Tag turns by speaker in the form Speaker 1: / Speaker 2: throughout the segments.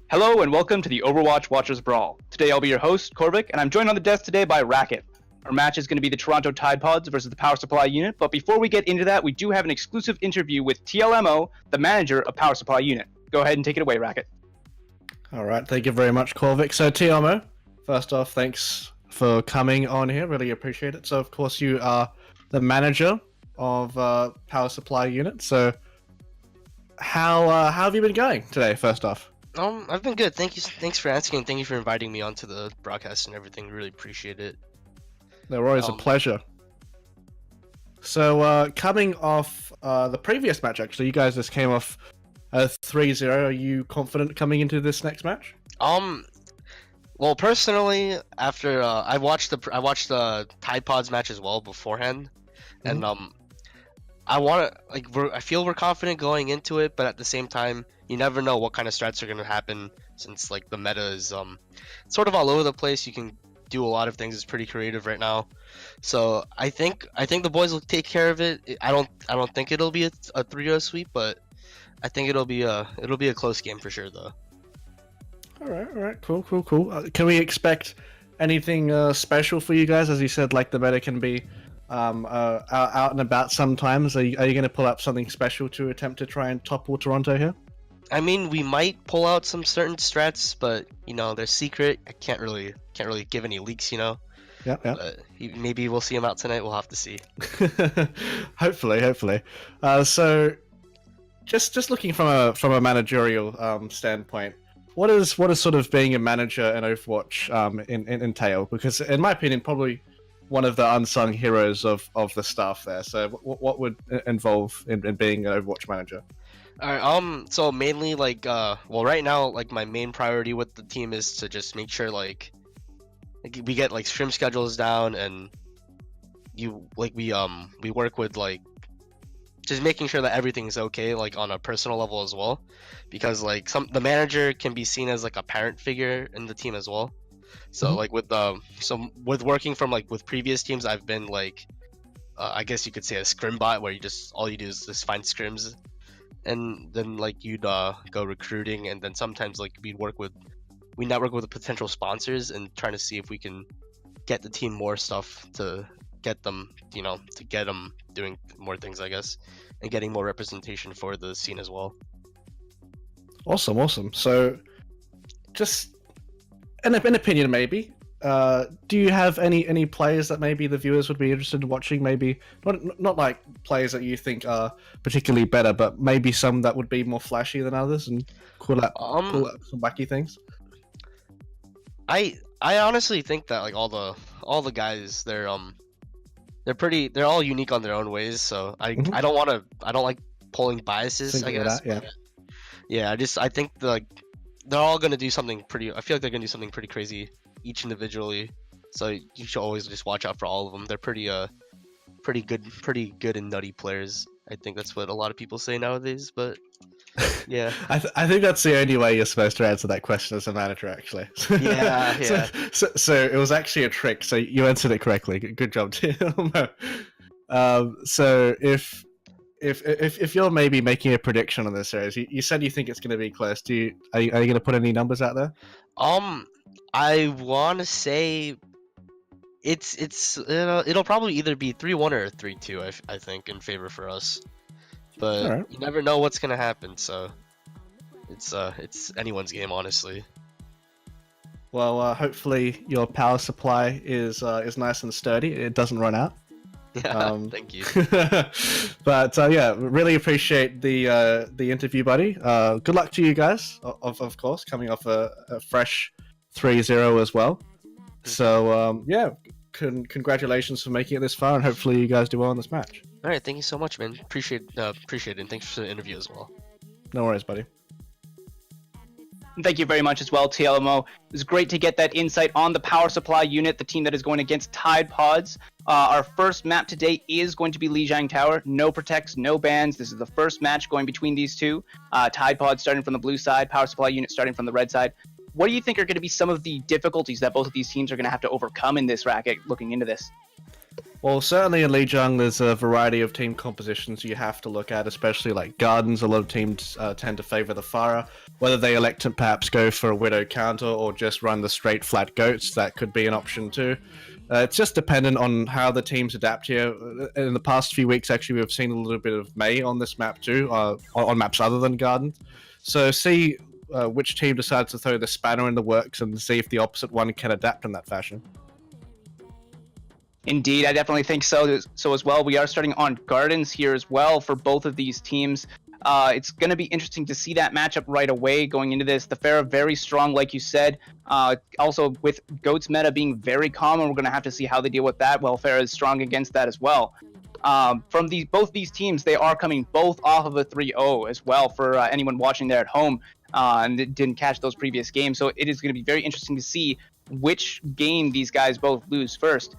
Speaker 1: Hello and welcome to the Overwatch Watchers Brawl. Today I'll be your host, Korvik, and I'm joined on the desk today by Racket. Our match is going to be the Toronto Tidepods versus the Power Supply Unit, but before we get into that, we do have an exclusive interview with TLMO, the manager of Power Supply Unit. Go ahead and take it away, Racket.
Speaker 2: All right, thank you very much, Korvik. So TLMO, first off, thanks for coming on here, really appreciate it. So of course you are the manager of Power Supply Unit, so how have you been going today, first off?
Speaker 3: I've been good. Thanks for asking. Thank you for inviting me onto the broadcast and everything. Really appreciate it.
Speaker 2: They're always a pleasure. So, coming off the previous match, actually, you guys just came off a 3-0. Are you confident coming into this next match?
Speaker 3: Well, personally, after I watched the Tidepods match as well beforehand, and I feel we're confident going into it, but at the same time, you never know what kind of strats are going to happen since like the meta is sort of all over the place. You can do a lot of things. It's pretty creative right now, so I think the boys will take care of it. I don't think it'll be a 3-0 sweep, but I think it'll be a close game for sure though.
Speaker 2: All right, cool. Can we expect anything special for you guys? As you said, like the meta can be out and about sometimes. Are you going to pull up something special to attempt to try and topple Toronto here?
Speaker 3: I mean, we might pull out some certain strats, but you know they're secret. I can't really give any leaks, you know.
Speaker 2: Yeah.
Speaker 3: But maybe we'll see them out tonight. We'll have to see.
Speaker 2: hopefully. So, just looking from a managerial standpoint, what is sort of being a manager in Overwatch entail? Because in my opinion, probably one of the unsung heroes of the staff there. So, what would involve in being an Overwatch manager?
Speaker 3: Alright, so mainly well right now my main priority with the team is to just make sure we get stream schedules down, and we work with just making sure that everything's okay on a personal level as well, because the manager can be seen as a parent figure in the team as well. So with working from with previous teams, I've been I guess you could say a scrim bot, where all you do is just find scrims. And then you'd go recruiting, and then sometimes we network with potential sponsors and trying to see if we can get the team more stuff to get them doing more things, I guess, and getting more representation for the scene as well.
Speaker 2: Awesome. So, just an opinion maybe. Do you have any players that maybe the viewers would be interested in watching? Maybe not players that you think are particularly better, but maybe some that would be more flashy than others and cool up some wacky things.
Speaker 3: I honestly think that all the guys, they're all unique on their own ways. So I don't like pulling biases, I guess. Yeah. I think they're all gonna do something pretty. I feel like they're gonna do something pretty crazy each individually, so you should always just watch out for all of them. They're pretty good and nutty players. I think that's what a lot of people say nowadays, but yeah.
Speaker 2: I think that's the only way you're supposed to answer that question as a manager, actually.
Speaker 3: Yeah.
Speaker 2: So it was actually a trick, so you answered it correctly. Good job, Tim. So if you're maybe making a prediction on this series, you said you think it's going to be close. Are you going to put any numbers out there?
Speaker 3: I want to say it'll probably either be 3-1 or 3-2. I think in favor for us, but right. You never know what's gonna happen. So it's anyone's game, honestly.
Speaker 2: Well, hopefully your power supply is nice and sturdy. It doesn't run out.
Speaker 3: Yeah, thank you.
Speaker 2: But yeah, really appreciate the interview, buddy. Good luck to you guys, of course, coming off a fresh 3-0 as well. So yeah, congratulations for making it this far, and hopefully you guys do well in this match.
Speaker 3: All right, thank you so much, man. Appreciate it, and thanks for the interview as well.
Speaker 2: No worries, buddy.
Speaker 1: And thank you very much as well, TLMO. It was great to get that insight on the Power Supply Unit, the team that is going against Tidepods. Our first map today is going to be Lijiang Tower. No protects, no bans. This is the first match going between these two. Tidepods starting from the blue side, Power Supply Unit starting from the red side. What do you think are going to be some of the difficulties that both of these teams are going to have to overcome in this racket looking into this?
Speaker 2: Well, certainly in Lijiang, there's a variety of team compositions you have to look at, especially like Gardens. A lot of teams tend to favor the Pharah. Whether they elect to perhaps go for a Widow counter or just run the straight flat goats, that could be an option too. It's just dependent on how the teams adapt here. In the past few weeks, actually, we've seen a little bit of Mei on this map too, on maps other than Gardens. So see which team decides to throw the spanner in the works and see if the opposite one can adapt in that fashion.
Speaker 1: Indeed, I definitely think so as well. We are starting on Gardens here as well for both of these teams. It's going to be interesting to see that matchup right away going into this. The Pharah very strong, like you said. Also, with Goat's meta being very common, we're going to have to see how they deal with that. Well, Pharah is strong against that as well. From both these teams, they are coming both off of a 3-0 as well for anyone watching there at home and didn't catch those previous games. So it is going to be very interesting to see which game these guys both lose first.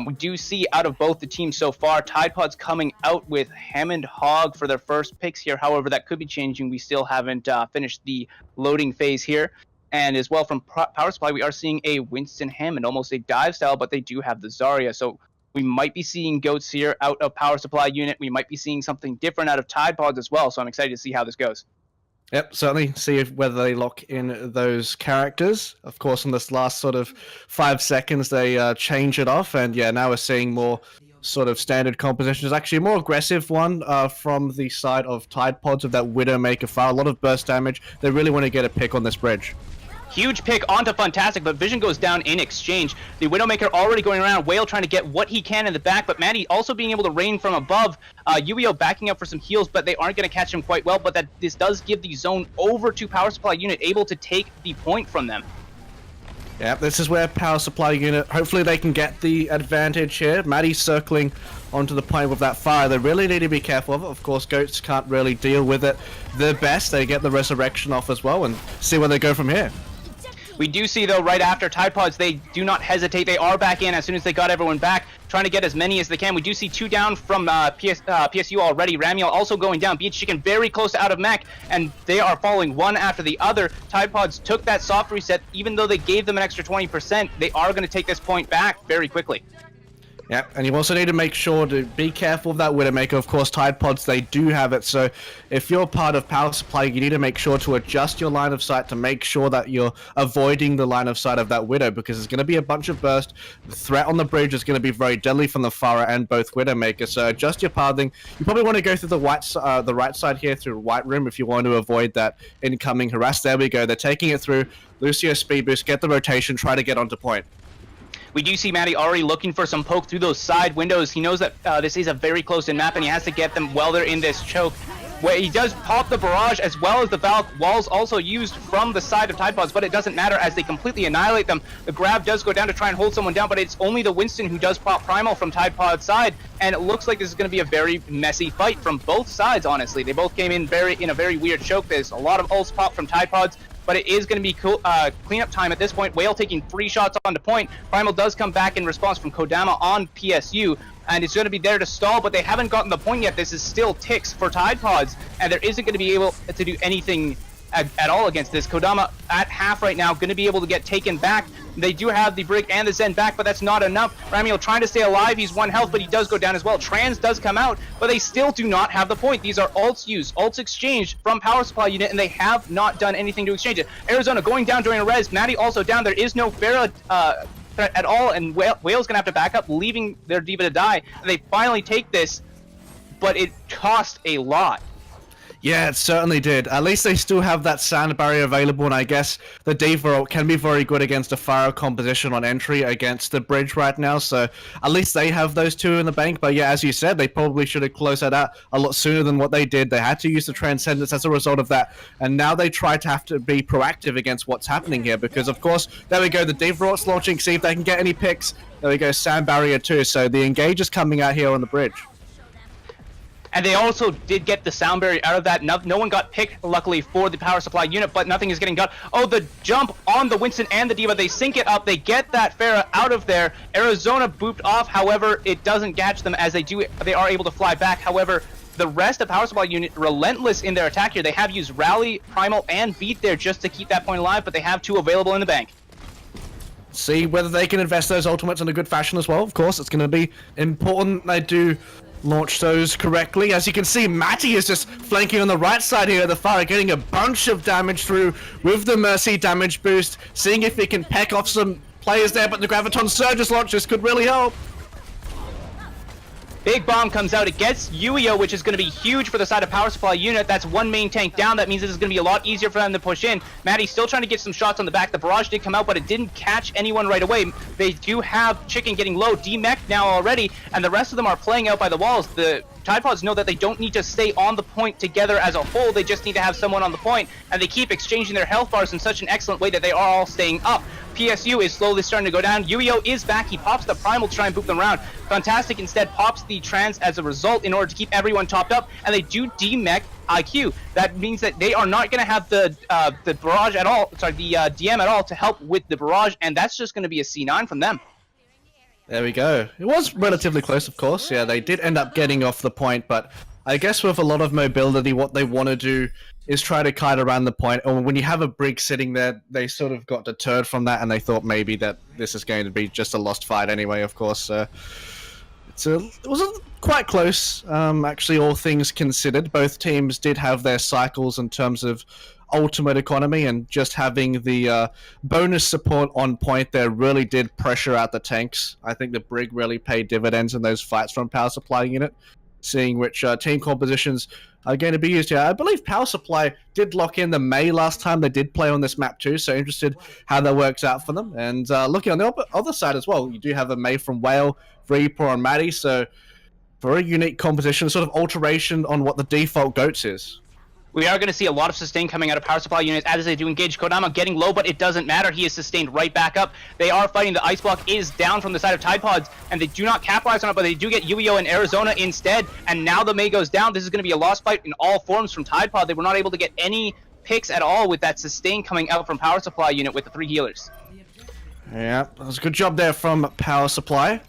Speaker 1: We do see out of both the teams so far, Tidepods coming out with Hammond Hog for their first picks here. However, that could be changing. We still haven't finished the loading phase here. And as well from Power Supply, we are seeing a Winston Hammond, almost a dive style, but they do have the Zarya. So we might be seeing Goats here out of Power Supply unit. We might be seeing something different out of Tidepods as well. So I'm excited to see how this goes.
Speaker 2: Yep, certainly. See whether they lock in those characters. Of course, in this last sort of 5 seconds, they change it off. And yeah, now we're seeing more sort of standard compositions. Actually, a more aggressive one from the side of Tidepods of that Widowmaker fire. A lot of burst damage. They really want to get a pick on this bridge.
Speaker 1: Huge pick onto Fantastic, but Vision goes down in exchange. The Widowmaker already going around, Whale trying to get what he can in the back, but Maddie also being able to rain from above. Yu-Gi-Oh backing up for some heals, but they aren't going to catch him quite well, but this does give the zone over to Power Supply unit, able to take the point from them.
Speaker 2: Yeah, this is where Power Supply unit, hopefully they can get the advantage here. Maddie's circling onto the point with that fire. They really need to be careful of it. Of course, Goats can't really deal with it the best. They get the Resurrection off as well and see where they go from here.
Speaker 1: We do see, though, right after Tidepods, they do not hesitate. They are back in as soon as they got everyone back, trying to get as many as they can. We do see 2 down from PSU already. Ramiel also going down. Beach Chicken very close to out of mech, and they are falling one after the other. Tidepods took that soft reset. Even though they gave them an extra 20%, they are going to take this point back very quickly.
Speaker 2: Yeah, and you also need to make sure to be careful of that Widowmaker. Of course, Tidepods, they do have it, so if you're part of Power Supply, you need to make sure to adjust your line of sight to make sure that you're avoiding the line of sight of that Widow, because there's going to be a bunch of burst. The threat on the bridge is going to be very deadly from the Pharah and both Widowmaker, so adjust your pathing. You probably want to go through the right side here through White Room if you want to avoid that incoming harass. There we go, they're taking it through. Lucio speed boost, get the rotation, try to get onto point.
Speaker 1: We do see Maddie already looking for some poke through those side windows. He knows that this is a very close-in map, and he has to get them while they're in this choke. Where he does pop the barrage as well as the Valk. Walls also used from the side of Tidepods, but it doesn't matter as they completely annihilate them. The grab does go down to try and hold someone down, but it's only the Winston who does pop Primal from Tidepod's side, and it looks like this is going to be a very messy fight from both sides, honestly. They both came in in a very weird choke. There's a lot of ults pop from Tidepods, but it is going to be cleanup time at this point. Whale taking 3 shots onto point. Primal does come back in response from Kodama on PSU, and it's going to be there to stall, but they haven't gotten the point yet. This is still ticks for Tidepods, and there isn't going to be able to do anything at all against this. Kodama at half right now, going to be able to get taken back. They do have the Brick and the Zen back, but that's not enough. Ramiel trying to stay alive. He's 1 health, but he does go down as well. Trans does come out, but they still do not have the point. These are ults used, ults exchanged from Power Supply unit, and they have not done anything to exchange it. Arizona going down during a res. Maddie also down. There is no Pharah threat at all, and Whale's going to have to back up, leaving their Diva to die. They finally take this, but it cost a lot.
Speaker 2: Yeah, it certainly did. At least they still have that sand barrier available, and I guess the Diva can be very good against a Pharah composition on entry against the bridge right now, so at least they have those 2 in the bank. But yeah, as you said, they probably should have closed that out a lot sooner than what they did. They had to use the Transcendence as a result of that, and now they try to have to be proactive against what's happening here, because of course, there we go, the Diva launching, see if they can get any picks. There we go, sand barrier too, so the engage is coming out here on the bridge.
Speaker 1: And they also did get the sound barrier out of that. No one got picked, luckily, for the Power Supply unit, but nothing is getting got. Oh, the jump on the Winston and the Diva. They sync it up. They get that Pharah out of there. Arizona booped off. However, it doesn't catch them as they are able to fly back. However, the rest of Power Supply unit relentless in their attack here. They have used Rally, Primal, and Beat there just to keep that point alive, but they have 2 available in the bank.
Speaker 2: see whether they can invest those ultimates in a good fashion as well. Of course, it's going to be important they do launch those correctly. As you can see, Matty is just flanking on the right side here of the fire, getting a bunch of damage through with the Mercy damage boost, seeing if he can peck off some players there, but the Graviton Surge's launches could really help.
Speaker 1: Big bomb comes out. It gets Yuio, which is going to be huge for the side of power supply unit. That's one main tank down. That means this is going to be a lot easier for them to push in. Maddie's still trying to get some shots on the back. The barrage did come out, but it didn't catch anyone right away. They do have Chicken getting low, D-mech now already, and the rest of them are playing out by the walls. The Tidepods know that they don't need to stay on the point together as a whole. They just need to have someone on the point, and they keep exchanging their health bars in such an excellent way that they are all staying up. PSU is slowly starting to go down. Yuio is back. He pops the Primal to try and boot them around. Fantastic instead pops the Trans as a result in order to keep everyone topped up, and they do demech IQ. That means that they are not going to have the barrage at all, sorry, the DM at all to help with the barrage, and that's just going to be a C9 from them.
Speaker 2: There we go. It was relatively close, of course. Yeah, they did end up getting off the point, but I guess with a lot of mobility, what they want to do is try to kite around the point. Or when you have a brig sitting there, they sort of got deterred from that, and they thought maybe that this is going to be just a lost fight anyway, of course. It was quite close, actually, all things considered. Both teams did have their cycles in terms of ultimate economy, and just having the bonus support on point there really did pressure out the tanks. I think the brig really paid dividends in those fights from power supply unit, seeing which team compositions are going to be used here. I believe power supply did lock in the May last time they did play on this map too, so interested how that works out for them. And looking on the other side as well, you do have a May from Whale, Reaper on Maddie, so very unique composition, sort of alteration on what the default goats is.
Speaker 1: We are going to see a lot of sustain coming out of power supply units as they do engage. Kodama getting low, but it doesn't matter. He is sustained right back up. They are fighting. The ice block is down from the side of Tidepods, and they do not capitalize on it, but they do get Yuio and Arizona instead. And now the May goes down. This is going to be a lost fight in all forms from Tidepod. They were not able to get any picks at all with that sustain coming out from power supply unit with the 3 healers.
Speaker 2: Yeah, that was a good job there from power supply.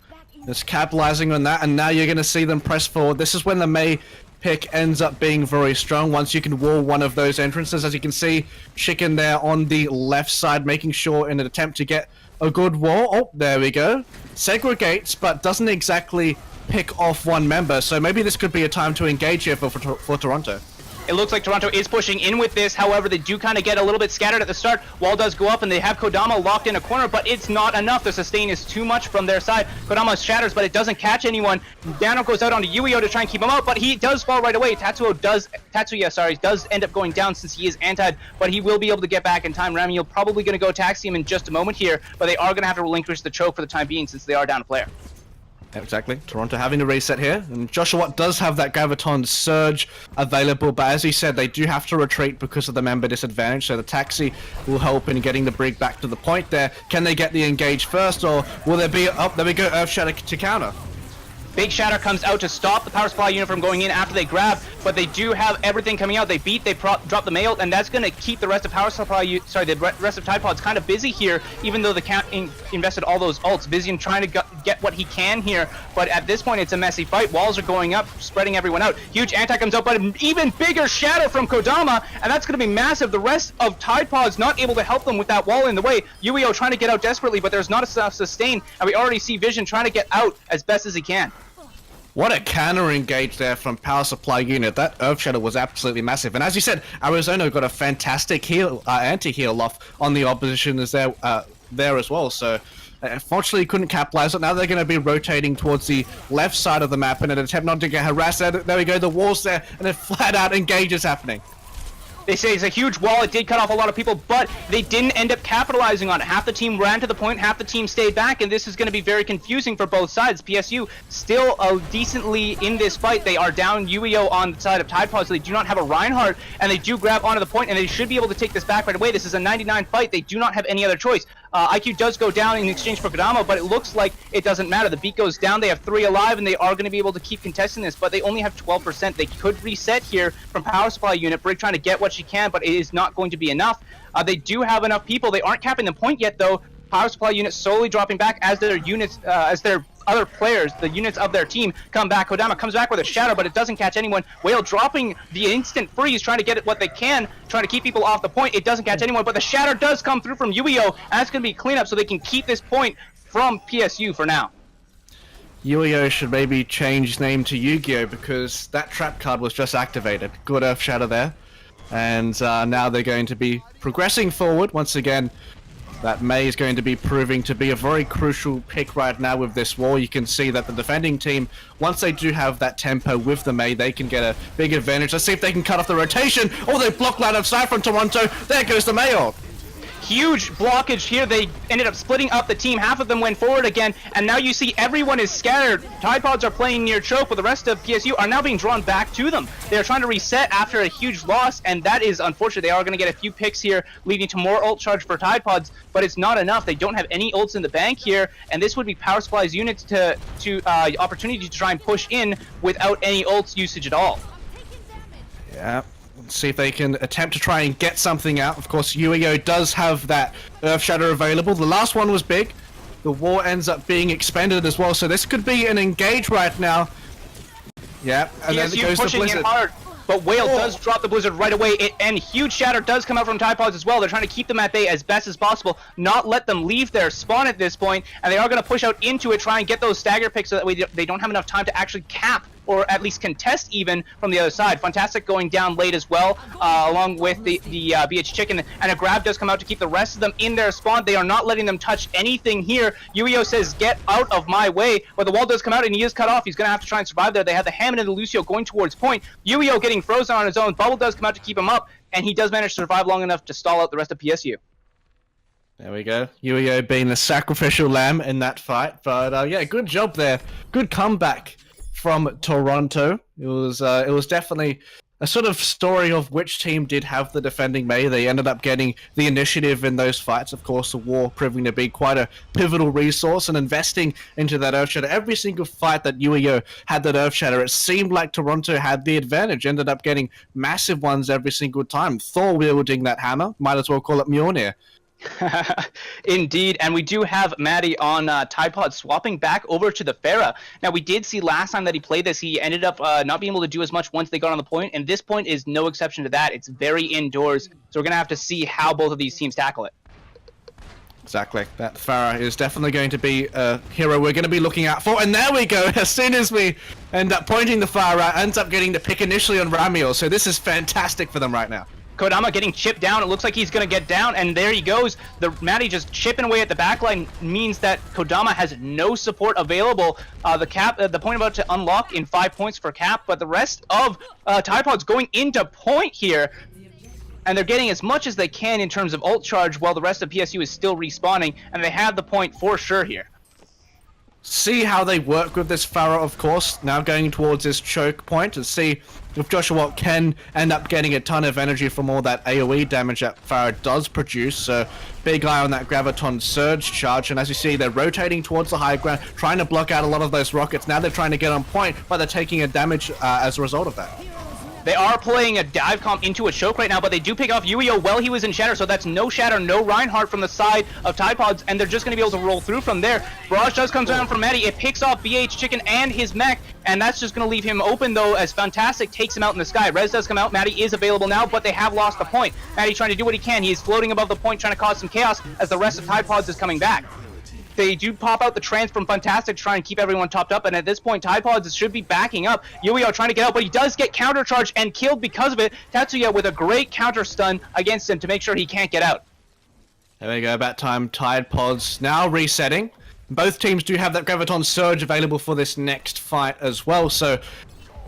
Speaker 2: Just capitalizing on that, and now you're going to see them press forward. This is when the May pick ends up being very strong once you can wall one of those entrances. As you can see, Chicken there on the left side, making sure in an attempt to get a good wall. Oh, there we go. Segregates, but doesn't exactly pick off one member, so maybe this could be a time to engage here for Toronto.
Speaker 1: It looks like Toronto is pushing in with this. However, they do kind of get a little bit scattered at the start. Wall does go up, and they have Kodama locked in a corner, but it's not enough. The sustain is too much from their side. Kodama shatters, but it doesn't catch anyone. Dano goes out onto Yuio to try and keep him out, but he does fall right away. Tatsuya does end up going down since he is antied, but he will be able to get back in time. Ramiel probably going to go taxi him in just a moment here, but they are going to have to relinquish the choke for the time being since they are down a player.
Speaker 2: Exactly. Toronto having to reset here, and Joshua does have that Graviton Surge available, but as he said, they do have to retreat because of the member disadvantage, so the taxi will help in getting the brig back to the point there. Can they get the engage first, or will there be... Oh, there we go, Earth Shatter to counter.
Speaker 1: Big Shatter comes out to stop the power supply unit from going in after they grab, but they do have everything coming out. They beat, they drop the mail, and that's going to keep the rest of power supply, the rest of Tidepods kind of busy here, even though the count invested all those ults. Busy in trying to get what he can here, but at this point it's a messy fight. Walls are going up, spreading everyone out. Huge anti comes out, but an even bigger Shatter from Kodama, and that's going to be massive. The rest of Tidepods not able to help them with that wall in the way. Yuio trying to get out desperately, but there's not enough sustain, and we already see Vision trying to get out as best as he can.
Speaker 2: What a counter engage there from power supply unit. That Earth Shatter was absolutely massive. And as you said, Arizona got a fantastic heal, anti-heal off on the opposition as there as well. So unfortunately couldn't capitalize it. Now they're going to be rotating towards the left side of the map in an attempt not to get harassed. There we go, the wall's there, and a flat out engage is happening.
Speaker 1: They say it's a huge wall. It did cut off a lot of people, but they didn't end up capitalizing on it. Half the team ran to the point, half the team stayed back, and this is going to be very confusing for both sides. PSU still decently in this fight. They are down Yuio on the side of Tidepod, so they do not have a Reinhardt, and they do grab onto the point, and they should be able to take this back right away. This is a 99 fight. They do not have any other choice. IQ does go down in exchange for Kodama, but it looks like it doesn't matter. The beat goes down. They have 3 alive, and they are going to be able to keep contesting this, but they only have 12%. They could reset here from power supply unit. Brig trying to get what she can, but it is not going to be enough. They do have enough people. They aren't capping the point yet, though. Power supply units slowly dropping back as their units, as their other players, the units of their team, come back. Kodama comes back with a shadow, but it doesn't catch anyone. Whale dropping the instant freeze, trying to get it what they can, trying to keep people off the point. It doesn't catch anyone, but the shatter does come through from Uio, and that's going to be cleanup so they can keep this point from PSU for now.
Speaker 2: Uio should maybe change his name to Yu-Gi-Oh! Because that trap card was just activated. Good Earth Shatter there. And now they're going to be progressing forward. Once again, that Mei is going to be proving to be a very crucial pick right now with this war. You can see that the defending team, once they do have that tempo with the Mei, they can get a big advantage. Let's see if they can cut off the rotation. Oh, they block line of sight from Toronto. There goes the Mei ult.
Speaker 1: Huge blockage here. They ended up splitting up the team. Half of them went forward again, and now you see everyone is scattered. Tidepods are playing near choke, but the rest of PSU are now being drawn back to them. They're trying to reset after a huge loss, and that is unfortunate. They are going to get a few picks here, leading to more ult charge for Tidepods, but it's not enough. They don't have any ults in the bank here, and this would be Power Supply's units to opportunity to try and push in without any ults usage at all.
Speaker 2: Yeah. See if they can attempt to try and get something out. Of course, Uio does have that Earth Shatter available. The last one was big. The war ends up being expended as well, so this could be an engage right now. Yeah, and then it goes to
Speaker 1: pushing in
Speaker 2: Blizzard.
Speaker 1: hard, but Whale does drop the Blizzard right away, and huge shatter does come out from Tidepods as well. They're trying to keep them at bay as best as possible, not let them leave their spawn at this point, and they are going to push out into it, try and get those stagger picks so that way they don't have enough time to actually cap or at least contest even from the other side. Fantastic going down late as well, along with the BH Chicken, and a grab does come out to keep the rest of them in their spawn. They are not letting them touch anything here. Uio says, get out of my way, but the wall does come out and he is cut off. He's going to have to try and survive there. They have the Hammond and the Lucio going towards point. Uio getting frozen on his own. Bubble does come out to keep him up, and he does manage to survive long enough to stall out the rest of PSU.
Speaker 2: There we go. Uio being the sacrificial lamb in that fight, but yeah, good job there. Good comeback from Toronto. It was definitely a sort of story of which team did have the defending Mei. They ended up getting the initiative in those fights. Of course, the war proving to be quite a pivotal resource and investing into that Earth Shatter. Every single fight that Uio had that Earth Shatter, it seemed like Toronto had the advantage. Ended up getting massive ones every single time. Thor wielding that hammer. Might as well call it Mjolnir.
Speaker 1: Indeed, and we do have Maddie on Tidepod swapping back over to the Pharah. Now, we did see last time that he played this, he ended up not being able to do as much once they got on the point, and this point is no exception to that. It's very indoors, so we're going to have to see how both of these teams tackle it.
Speaker 2: Exactly. That Pharah is definitely going to be a hero we're going to be looking out for. And there we go. As soon as we end up pointing the Pharah, ends up getting the pick initially on Ramiel, so this is fantastic for them right now.
Speaker 1: Kodama getting chipped down. It looks like he's going to get down, and there he goes. The Maddie just chipping away at the backline means that Kodama has no support available. The point about to unlock in 5 points for cap, but the rest of Tidepods going into point here, and they're getting as much as they can in terms of ult charge while the rest of PSU is still respawning, and they have the point for sure here.
Speaker 2: See how they work with this Pharah, of course, now going towards this choke point, and see if Joshua Watt can end up getting a ton of energy from all that AoE damage that Pharah does produce. So big eye on that Graviton Surge charge, and as you see, they're rotating towards the high ground, trying to block out a lot of those rockets. Now they're trying to get on point, but they're taking a damage as a result of that.
Speaker 1: They are playing a dive comp into a choke right now, but they do pick off Uio while he was in Shatter, so that's no Shatter, no Reinhardt from the side of Tidepods, and they're just going to be able to roll through from there. Barrage does come down from Maddie. It picks off BH Chicken and his mech, and that's just going to leave him open, though, as Fantastic takes him out in the sky. Rez does come out. Maddie is available now, but they have lost the point. Maddie trying to do what he can. He is floating above the point, trying to cause some chaos as the rest of Tidepods is coming back. They do pop out the trans from Fantastic to try and keep everyone topped up, and at this point, Tidepods should be backing up. Uio trying to get out, but he does get countercharged and killed because of it. Tatsuya with a great counter stun against him to make sure he can't get out.
Speaker 2: There we go, about time. Tidepods now resetting. Both teams do have that Graviton Surge available for this next fight as well, so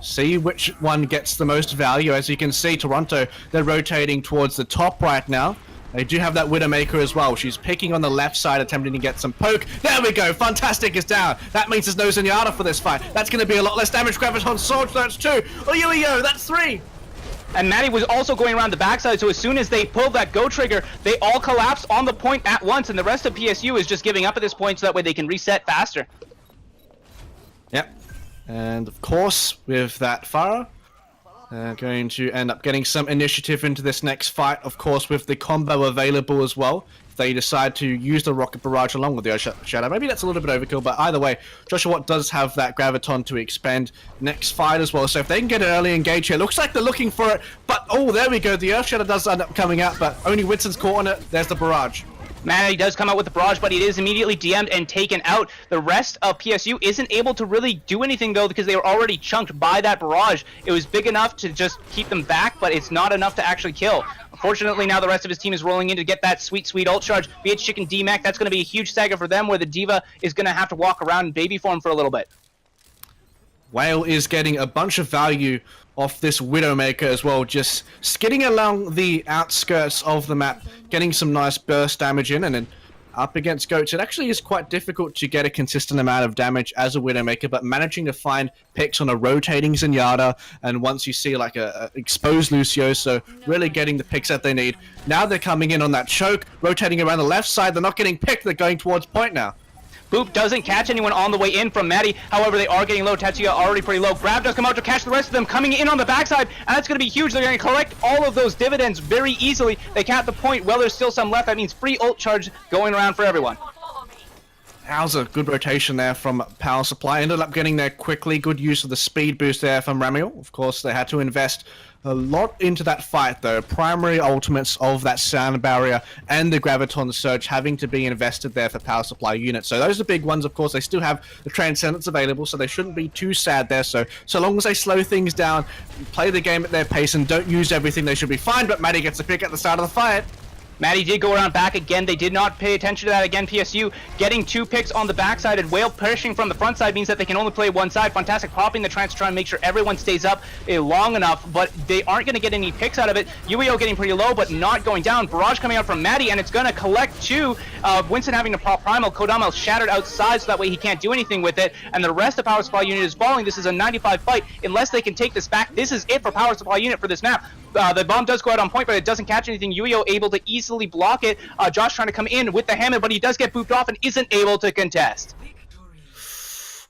Speaker 2: see which one gets the most value. As you can see, Toronto, they're rotating towards the top right now. They do have that Widowmaker as well. She's picking on the left side, attempting to get some poke. There we go. Fantastic is down. That means there's no Zenyatta for this fight. That's going to be a lot less damage. Graviton Sword, that's 2. Oh, yo, that's 3.
Speaker 1: And Maddie was also going around the backside, so as soon as they pulled that go trigger, they all collapsed on the point at once, and the rest of PSU is just giving up at this point so that way they can reset faster.
Speaker 2: Yep. And of course, with that Pharah, going to end up getting some initiative into this next fight, of course, with the combo available as well. If they decide to use the rocket barrage along with the Earth Shadow. Maybe that's a little bit overkill, but either way, Joshua Watt does have that graviton to expend next fight as well. So if they can get an early engage here, looks like they're looking for it, but oh, there we go. The Earth Shadow does end up coming out, but only Winston's caught on it. There's the barrage.
Speaker 1: Maddie does come out with the barrage, but it is immediately DM'd and taken out. The rest of PSU isn't able to really do anything, though, because they were already chunked by that barrage. It was big enough to just keep them back, but it's not enough to actually kill. Unfortunately, now the rest of his team is rolling in to get that sweet, sweet ult charge. Be it Chicken D-Mac, that's going to be a huge stagger for them, where the D.Va is going to have to walk around in baby form for a little bit.
Speaker 2: Whale is getting a bunch of value off this Widowmaker as well, just skidding along the outskirts of the map, getting some nice burst damage in, and then up against Goats. It actually is quite difficult to get a consistent amount of damage as a Widowmaker, but managing to find picks on a rotating Zenyatta, and once you see like a exposed Lucio, so really getting the picks that they need. Now they're coming in on that choke, rotating around the left side, they're not getting picked, they're going towards point now.
Speaker 1: Boop doesn't catch anyone on the way in from Maddie. However, they are getting low. Tatsuya already pretty low. Grab does come out to catch the rest of them coming in on the backside, and that's going to be huge. They're going to collect all of those dividends very easily. They cap the point. Well, there's still some left. That means free ult charge going around for everyone.
Speaker 2: That was a good rotation there from Power Supply. Ended up getting there quickly. Good use of the speed boost there from Ramiel. Of course, they had to invest a lot into that fight, though. Primary ultimates of that sound barrier and the graviton surge having to be invested there for Power Supply units. So those are big ones. Of course, they still have the Transcendence available, so they shouldn't be too sad there. So long as they slow things down, play the game at their pace, and don't use everything, they should be fine. But Maddie gets a pick at the start of the fight.
Speaker 1: Maddie did go around back again. They did not pay attention to that again. PSU getting 2 picks on the backside, and Whale pushing from the front side means that they can only play one side. Fantastic popping the trance to try and make sure everyone stays up long enough, but they aren't going to get any picks out of it. UEO getting pretty low, but not going down. Barrage coming out from Maddie, and it's going to collect 2. Winston having to pop Primal. Kodama shattered outside, so that way he can't do anything with it, and the rest of Power Supply Unit is falling. This is a 95 fight. Unless they can take this back, this is it for Power Supply Unit for this map. The bomb does go out on point, but it doesn't catch anything. UEO able to easily block it. Josh trying to come in with the Hammond, but he does get booped off and isn't able to contest.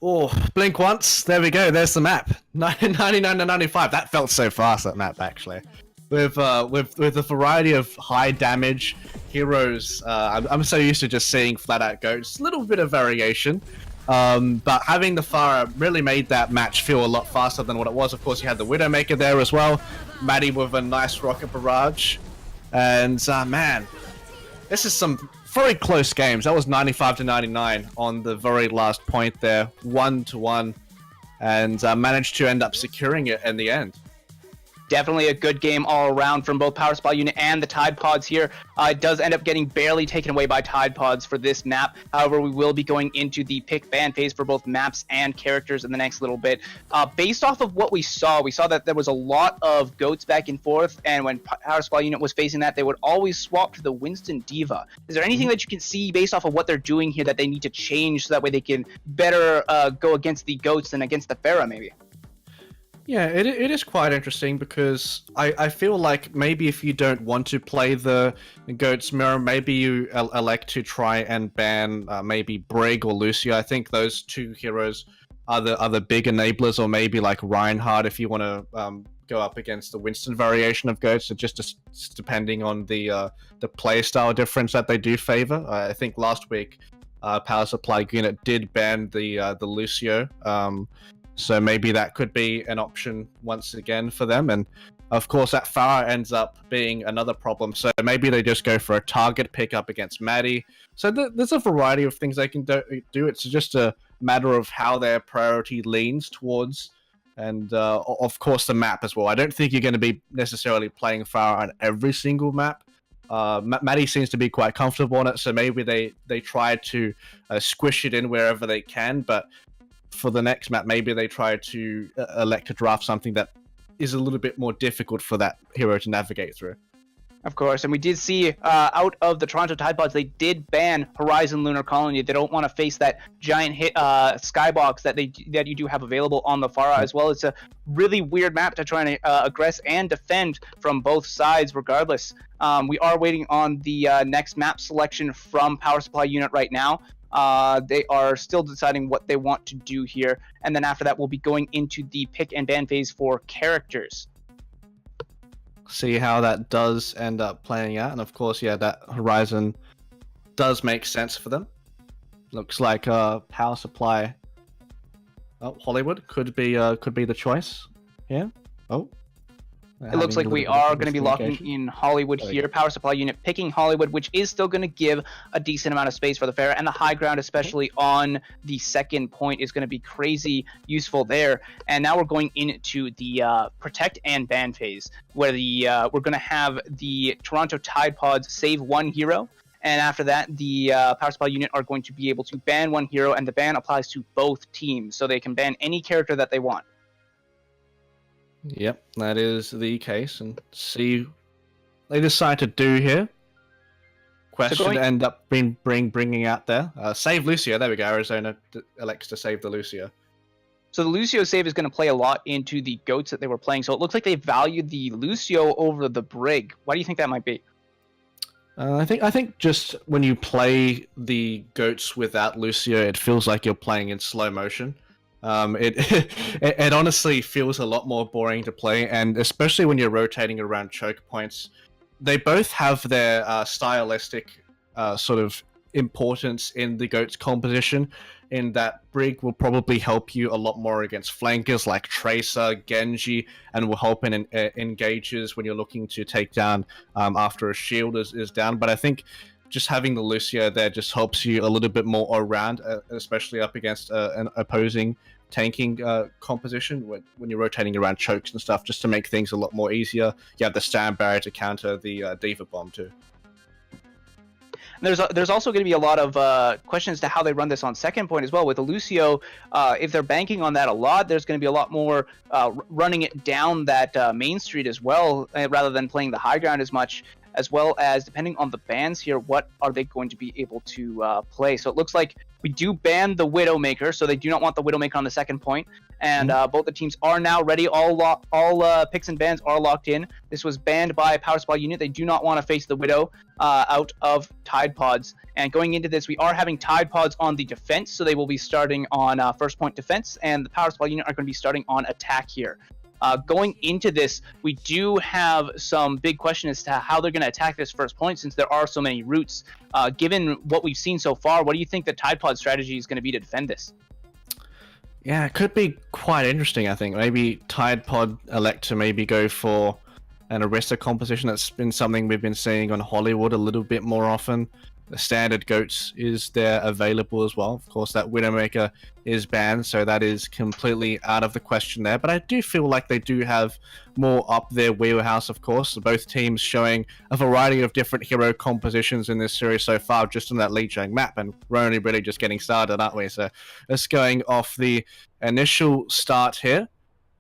Speaker 2: Oh, blink once. There we go. There's the map. 99 to 95. That felt so fast, that map, actually. With a variety of high damage heroes, I'm so used to just seeing flat out goats. A little bit of variation. But having the Pharah really made that match feel a lot faster than what it was. Of course, you had the Widowmaker there as well. Maddie with a nice rocket barrage. And, man, this is some very close games. That was 95 to 99 on the very last point there. 1-1. And managed to end up securing it in the end.
Speaker 1: Definitely a good game all around from both Power Supply Unit and the Tidepods here. It does end up getting barely taken away by Tidepods for this map. However, we will be going into the pick ban phase for both maps and characters in the next little bit. Based off of what we saw that there was a lot of goats back and forth, and when Power Supply Unit was facing that, they would always swap to the Winston D.Va. Is there anything that you can see based off of what they're doing here that they need to change so that way they can better go against the goats than against the Pharah, maybe?
Speaker 2: Yeah, it is quite interesting because I feel like maybe if you don't want to play the Goat's Mirror, maybe you elect to try and ban maybe Brig or Lucio. I think those 2 heroes are the big enablers, or maybe like Reinhardt if you want to go up against the Winston variation of Goats. So just depending on the playstyle difference that they do favor. I think last week Power Supply Unit did ban the Lucio. So maybe that could be an option once again for them. And of course, that Pharah ends up being another problem. So maybe they just go for a target pickup against Maddie. So there's a variety of things they can do. It's just a matter of how their priority leans towards. And of course, the map as well. I don't think you're going to be necessarily playing Pharah on every single map. Maddie seems to be quite comfortable on it. So maybe they try to squish it in wherever they can. But for the next map, maybe they try to elect to draft something that is a little bit more difficult for that hero to navigate through.
Speaker 1: Of course, and we did see out of the Toronto Tidepods, they did ban Horizon Lunar Colony. They don't want to face that giant hit skybox that you do have available on the Pharah as well. It's a really weird map to try and aggress and defend from both sides regardless. We are waiting on the next map selection from Power Supply Unit right now. They are still deciding what they want to do here, and then after that we'll be going into the pick and ban phase for characters.
Speaker 2: See how that does end up playing out. And of course, yeah, that Horizon does make sense for them. Looks like power supply. Oh, Hollywood could be the choice. Yeah. Oh.
Speaker 1: It looks like we are going to be locking in Hollywood here. Power supply unit picking Hollywood, which is still going to give a decent amount of space for the fair, and the high ground, especially on the second point, is going to be crazy useful there. And now we're going into the protect and ban phase, where we're going to have the Toronto Tidepods save one hero. And after that, the power supply unit are going to be able to ban one hero, and the ban applies to both teams, so they can ban any character that they want.
Speaker 2: Yep, that is the case, and see they decide to do here. Question end up bringing out there. Save Lucio. There we go. Arizona elects to save the Lucio.
Speaker 1: So the Lucio save is going to play a lot into the goats that they were playing. So it looks like they valued the Lucio over the Brig. Why do you think that might be?
Speaker 2: I think just when you play the goats without Lucio, it feels like you're playing in slow motion. It honestly feels a lot more boring to play, and especially when you're rotating around choke points. They both have their stylistic sort of importance in the goats composition, in that Brig will probably help you a lot more against flankers like Tracer, Genji, and will help in engages when you're looking to take down after a shield is down. But I think just having the Lucio there just helps you a little bit more around, especially up against an opposing tanking composition when you're rotating around chokes and stuff, just to make things a lot more easier. You have the stand barrier to counter the Diva Bomb too.
Speaker 1: There's also going to be a lot of questions to how they run this on second point as well. With the Lucio, if they're banking on that a lot, there's going to be a lot more running it down that main street as well, rather than playing the high ground as much, as well as depending on the bans here, what are they going to be able to play. So it looks like we do ban the Widowmaker, so they do not want the Widowmaker on the second point. And both the teams are now ready. All picks and bans are locked in. This was banned by Power Supply Unit. They do not want to face the Widow out of Tidepods. And going into this, we are having Tidepods on the defense, so they will be starting on first point defense, and the Power Supply Unit are going to be starting on attack here. Going into this, we do have some big questions as to how they're going to attack this first point, since there are so many routes. Given what we've seen so far, what do you think the Tidepod strategy is going to be to defend this?
Speaker 2: Yeah, it could be quite interesting, I think. Maybe Tidepod elect to maybe go for an Arista composition. That's been something we've been seeing on Hollywood a little bit more often. The standard goats is there available as well. Of course, that Widowmaker is banned, so that is completely out of the question there. But I do feel like they do have more up their wheelhouse, of course. Both teams showing a variety of different hero compositions in this series so far, just on that Lijiang map. And we're only really just getting started, aren't we? So let's going off the initial start here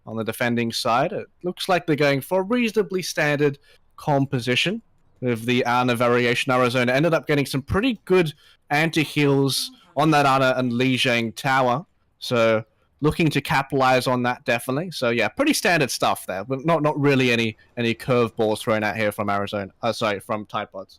Speaker 2: on the defending side. It looks like they're going for a reasonably standard composition. With the Ana variation, Arizona ended up getting some pretty good anti-heals on that Ana and Lijiang tower. So looking to capitalize on that, definitely. So yeah, pretty standard stuff there, but not really any curveballs thrown out here from Arizona. From Tidepods.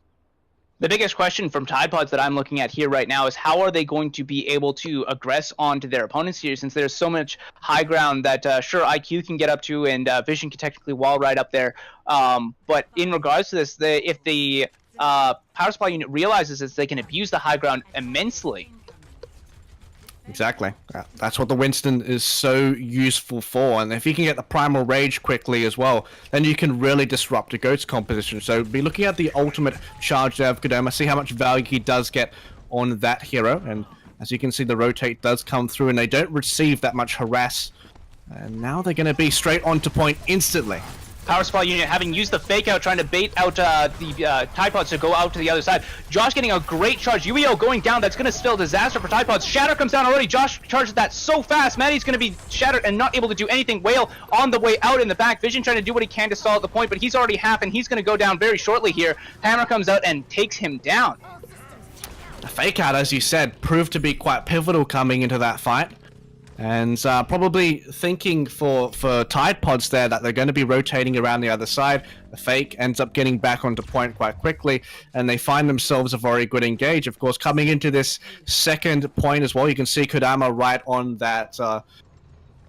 Speaker 1: The biggest question from Tidepods that I'm looking at here right now is how are they going to be able to aggress onto their opponents here, since there's so much high ground that sure, IQ can get up to, and Vision can technically wall right up there. But in regards to this, if the power supply unit realizes this, they can abuse the high ground immensely.
Speaker 2: Exactly. That's what the Winston is so useful for. And if you can get the Primal Rage quickly as well, then you can really disrupt a Goat's composition. So be looking at the ultimate charge there of Kodama, see how much value he does get on that hero. And as you can see, the rotate does come through, and they don't receive that much harass. And now they're going to be straight onto point instantly.
Speaker 1: Power supply unit having used the fake out, trying to bait out the Tidepods to go out to the other side. Josh getting a great charge. UEO going down. That's going to spell disaster for Tidepods. Shatter comes down already. Josh charges that so fast. Maddie's going to be shattered and not able to do anything. Whale on the way out in the back. Vision trying to do what he can to stall at the point, but he's already half, and he's going to go down very shortly here. Hammer comes out and takes him down.
Speaker 2: The fake out, as you said, proved to be quite pivotal coming into that fight. And probably thinking for Tidepods there that they're going to be rotating around the other side. The fake ends up getting back onto point quite quickly, and they find themselves a very good engage. Of course, coming into this second point as well, you can see Kodama right on that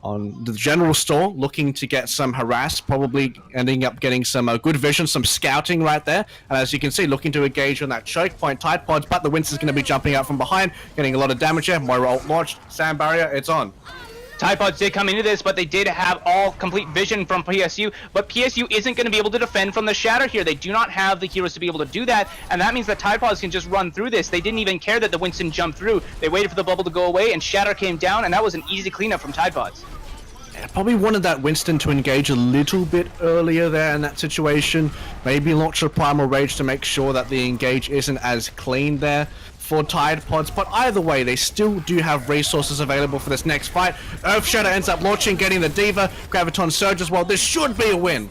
Speaker 2: on the general store, looking to get some harass, probably ending up getting some good vision, some scouting right there. And as you can see, looking to engage on that choke point, Tidepods, but the Winston's going to be jumping out from behind, getting a lot of damage here. Moira ult launched, sand barrier, it's on.
Speaker 1: Tidepods did come into this, but they did have all complete vision from PSU, but PSU isn't going to be able to defend from the Shatter here. They do not have the heroes to be able to do that, and that means that Tidepods can just run through this. They didn't even care that the Winston jumped through. They waited for the bubble to go away, and Shatter came down, and that was an easy cleanup from Tidepods.
Speaker 2: I probably wanted that Winston to engage a little bit earlier there in that situation. Maybe launch a Primal Rage to make sure that the engage isn't as clean there for Tidepods, but either way, they still do have resources available for this next fight. Earthshatter ends up launching, getting the Diva, Graviton Surge as well. This should be a win.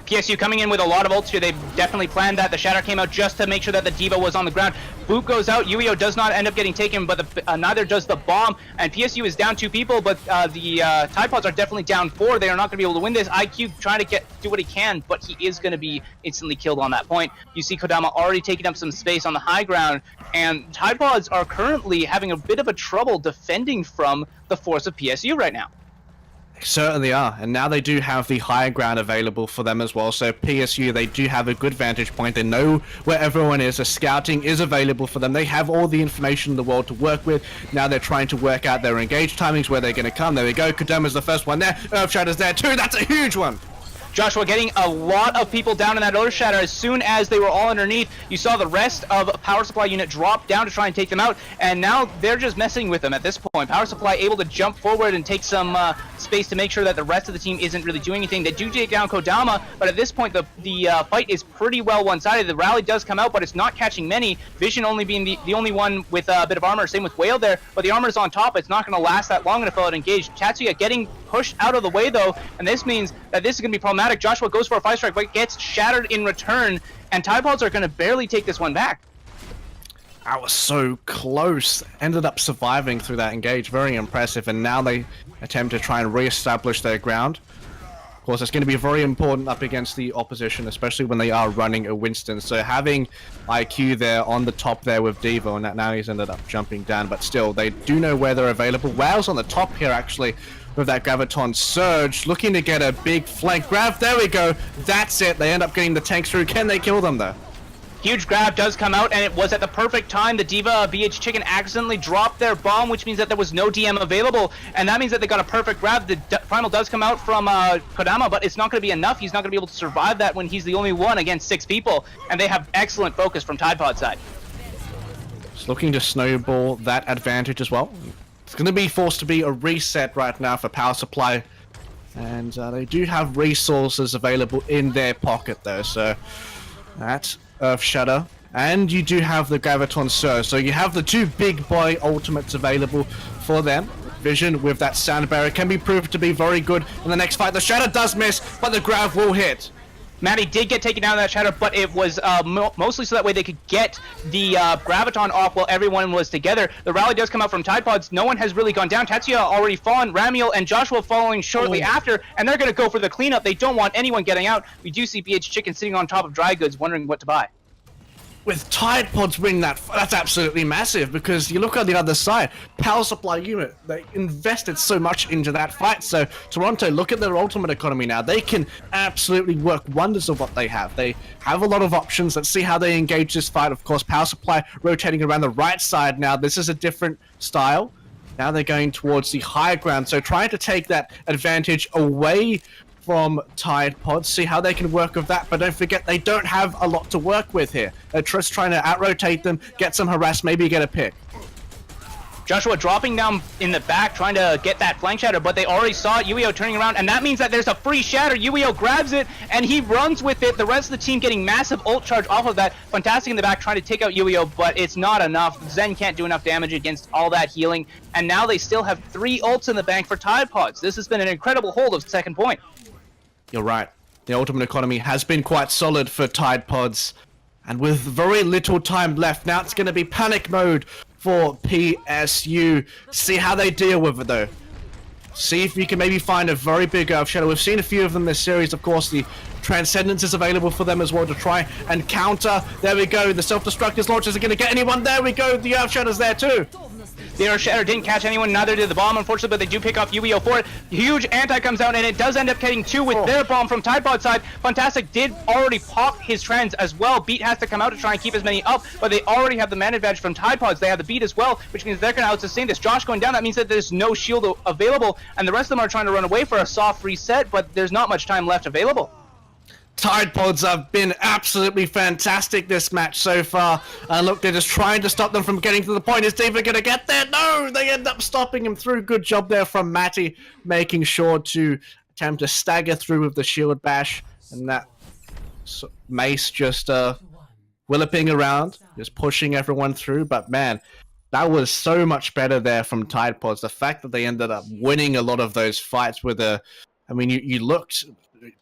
Speaker 1: PSU coming in with a lot of ults here. They've definitely planned that. The Shatter came out just to make sure that the Diva was on the ground. Boop goes out. Uio does not end up getting taken, but neither does the bomb. And PSU is down 2 people, but the Tidepods are definitely down 4. They are not going to be able to win this. IQ trying to do what he can, but he is going to be instantly killed on that point. You see Kodama already taking up some space on the high ground, and Tidepods are currently having a bit of a trouble defending from the force of PSU right now.
Speaker 2: Certainly are, and now they do have the higher ground available for them as well, so PSU, they do have a good vantage point. They know where everyone is. The scouting is available for them. They have all the information in the world to work with. Now they're trying to work out their engage timings, where they're going to come. There we go. Kodama's the first one there. Earthshatter's there too. That's a huge one.
Speaker 1: Joshua getting a lot of people down in that Earthshatter. As soon as they were all underneath, you saw the rest of a power supply unit drop down to try and take them out, and now they're just messing with them at this point. Power supply able to jump forward and take some space to make sure that the rest of the team isn't really doing anything. They do take down Kodama, but at this point the fight is pretty well one-sided. The rally does come out, but it's not catching many. Vision only being the only one with a bit of armor. Same with Whale there, but the armor's on top. It's not going to last that long until it engaged. Tatsuya getting pushed out of the way though, and this means that this is going to be problematic. Joshua goes for a 5-strike, but gets shattered in return, and Tidepods are going to barely take this one back.
Speaker 2: That was so close. Ended up surviving through that engage. Very impressive, and now they attempt to try and re-establish their ground. Of course, it's going to be very important up against the opposition, especially when they are running a Winston. So having IQ there on the top there with Devo, and now he's ended up jumping down, but still, they do know where they're available. Wow's on the top here, actually, with that Graviton Surge, looking to get a big flank grab. There we go. That's it. They end up getting the tanks through. Can they kill them, though?
Speaker 1: Huge grab does come out, and it was at the perfect time. The Diva BH Chicken accidentally dropped their bomb, which means that there was no DM available, and that means that they got a perfect grab. The Primal does come out from Kodama, but it's not going to be enough. He's not going to be able to survive that when he's the only one against 6 people, and they have excellent focus from Tidepod's side.
Speaker 2: Just looking to snowball that advantage as well. It's going to be forced to be a reset right now for power supply, and they do have resources available in their pocket though, so that Earthshatter, and you do have the Graviton Surge, so you have the 2 big boy ultimates available for them. Vision with that sound barrier can be proved to be very good in the next fight. The Shatter does miss, but the grab will hit.
Speaker 1: Maddie did get taken down in that Shatter, but it was mostly so that way they could get the Graviton off while everyone was together. The rally does come out from Tidepods. No one has really gone down. Tatsuya already fallen, Ramiel and Joshua following shortly after, and they're going to go for the cleanup. They don't want anyone getting out. We do see BH Chicken sitting on top of dry goods wondering what to buy.
Speaker 2: With Tidepods winning that's absolutely massive, because you look on the other side, power supply unit, they invested so much into that fight. So Toronto, look at their ultimate economy now. They can absolutely work wonders of what they have. They have a lot of options. Let's see how they engage this fight. Of course, power supply rotating around the right side now. This is a different style. Now they're going towards the high ground, so trying to take that advantage away from Tidepods, see how they can work with that, but don't forget they don't have a lot to work with here. They're just trying to out-rotate them, get some harass, maybe get a pick.
Speaker 1: Joshua dropping down in the back, trying to get that flank shatter, but they already saw it. Uio turning around, and that means that there's a free shatter. Uio grabs it, and he runs with it. The rest of the team getting massive ult charge off of that. Fantastic in the back, trying to take out Uio, but it's not enough. Zen can't do enough damage against all that healing, and now they still have 3 ults in the bank for Tidepods. This has been an incredible hold of second point.
Speaker 2: You're right. The ultimate economy has been quite solid for Tidepods, and with very little time left, now it's going to be panic mode for PSU. See how they deal with it though. See if you can maybe find a very big Earthshatter. We've seen a few of them this series. Of course, the Transcendence is available for them as well to try and counter. There we go. The self-destruct is launched. Is it going to get anyone? There we go. The Earthshatter's there too.
Speaker 1: The Air Shatter didn't catch anyone, neither did the bomb, unfortunately, but they do pick off UEO for it. Huge anti comes out, and it does end up getting 2 with their bomb from Tidepods side. Fantastic did already pop his trends as well. Beat has to come out to try and keep as many up, but they already have the man advantage from Tidepods. They have the beat as well, which means they're going to out-sustain this. Josh going down, that means that there's no shield available, and the rest of them are trying to run away for a soft reset, but there's not much time left available.
Speaker 2: Tidepods have been absolutely fantastic this match so far. Look, they're just trying to stop them from getting to the point. Is Diva going to get there? No! They end up stopping him through. Good job there from Matty, making sure to attempt to stagger through with the shield bash. And that Mace just walloping around, just pushing everyone through. But man, that was so much better there from Tidepods. The fact that they ended up winning a lot of those fights with a... I mean, you looked...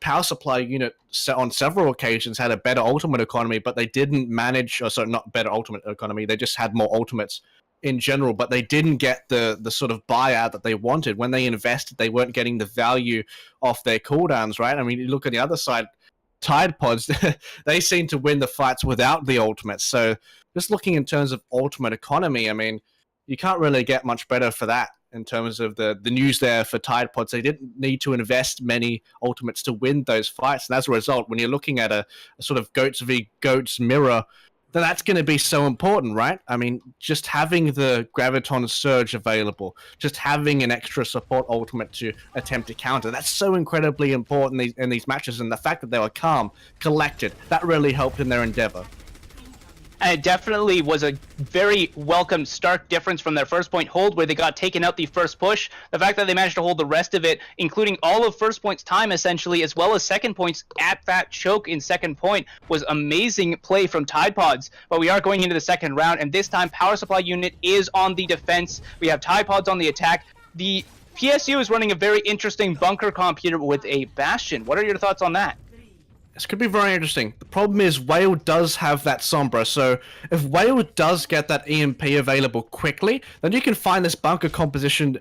Speaker 2: Power supply unit on several occasions had a better ultimate economy, but they didn't manage, or sorry, not better ultimate economy, they just had more ultimates in general, but they didn't get the sort of buyout that they wanted. When they invested, they weren't getting the value off their cooldowns, right? I mean, you look on the other side, Tidepods, they seem to win the fights without the ultimates. So just looking in terms of ultimate economy, I mean, you can't really get much better for that. In terms of the news there for Tidepods, they didn't need to invest many ultimates to win those fights. And as a result, when you're looking at a sort of goats v goats mirror, then that's going to be so important, right? I mean, just having the Graviton Surge available, just having an extra support ultimate to attempt to counter, that's so incredibly important in these matches. And the fact that they were calm, collected, that really helped in their endeavor.
Speaker 1: And it definitely was a very welcome, stark difference from their first point hold, where they got taken out the first push. The fact that they managed to hold the rest of it, including all of first point's time, essentially, as well as second points at that choke in second point, was amazing play from Tidepods. But we are going into the second round, and this time, Power Supply Unit is on the defense. We have Tidepods on the attack. The PSU is running a very interesting bunker comp here with a Bastion. What are your thoughts on that?
Speaker 2: This could be very interesting. The problem is Whale does have that Sombra, so if Whale does get that EMP available quickly, then you can find this bunker composition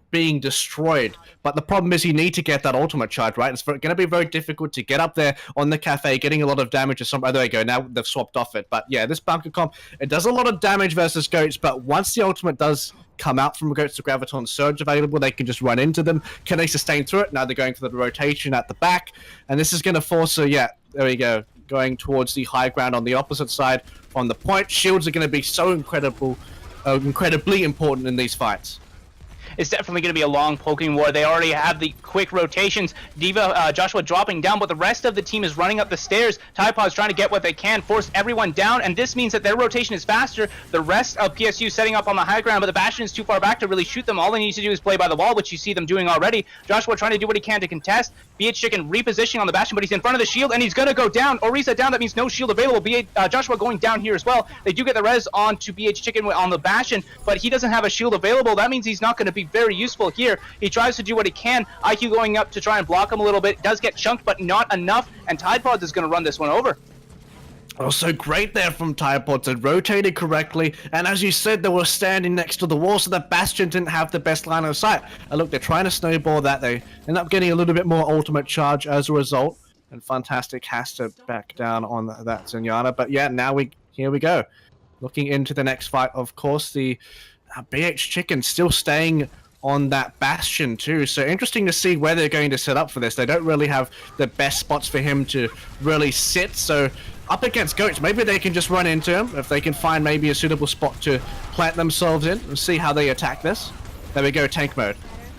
Speaker 2: being destroyed. But the problem is you need to get that ultimate charge, right? It's going to be very difficult to get up there on the cafe, getting a lot of damage to Sombra. Oh, there you go, now they've swapped off it. But yeah, this bunker comp, it does a lot of damage versus Goats, but once the ultimate does come out from Goats to Graviton Surge available, they can just run into them. Can they sustain through it? Now they're going for the rotation at the back, and this is going to force a, yeah, there we go, going towards the high ground on the opposite side on the point. Shields are going to be so incredibly important in these fights.
Speaker 1: It's definitely going to be a long poking war. They already have the quick rotations. Diva, Joshua dropping down, but the rest of the team is running up the stairs. Tidepods trying to get what they can, force everyone down, and this means that their rotation is faster. The rest of PSU setting up on the high ground, but the Bastion is too far back to really shoot them. All they need to do is play by the wall, which you see them doing already. Joshua trying to do what he can to contest. BH Chicken repositioning on the Bastion, but he's in front of the shield, and he's going to go down. Or reset down, that means no shield available. Joshua going down here as well. They do get the res on to BH Chicken on the Bastion, but he doesn't have a shield available. That means he's not going to be very useful here. He tries to do what he can. IQ going up to try and block him a little bit. Does get chunked, but not enough, and Tidepods is going to run this one over.
Speaker 2: Also great there from Tidepods. It rotated correctly, and as you said, they were standing next to the wall, so the Bastion didn't have the best line of sight. And look, they're trying to snowball that. They end up getting a little bit more ultimate charge as a result, and Fantastic has to back down on that Zenyatta. But yeah, now here we go. Looking into the next fight, of course, the BH Chicken still staying on that Bastion too, so interesting to see where they're going to set up for this. They don't really have the best spots for him to really sit, so up against Goats, maybe they can just run into him if they can find maybe a suitable spot to plant themselves in and see how they attack this. There we go, tank mode.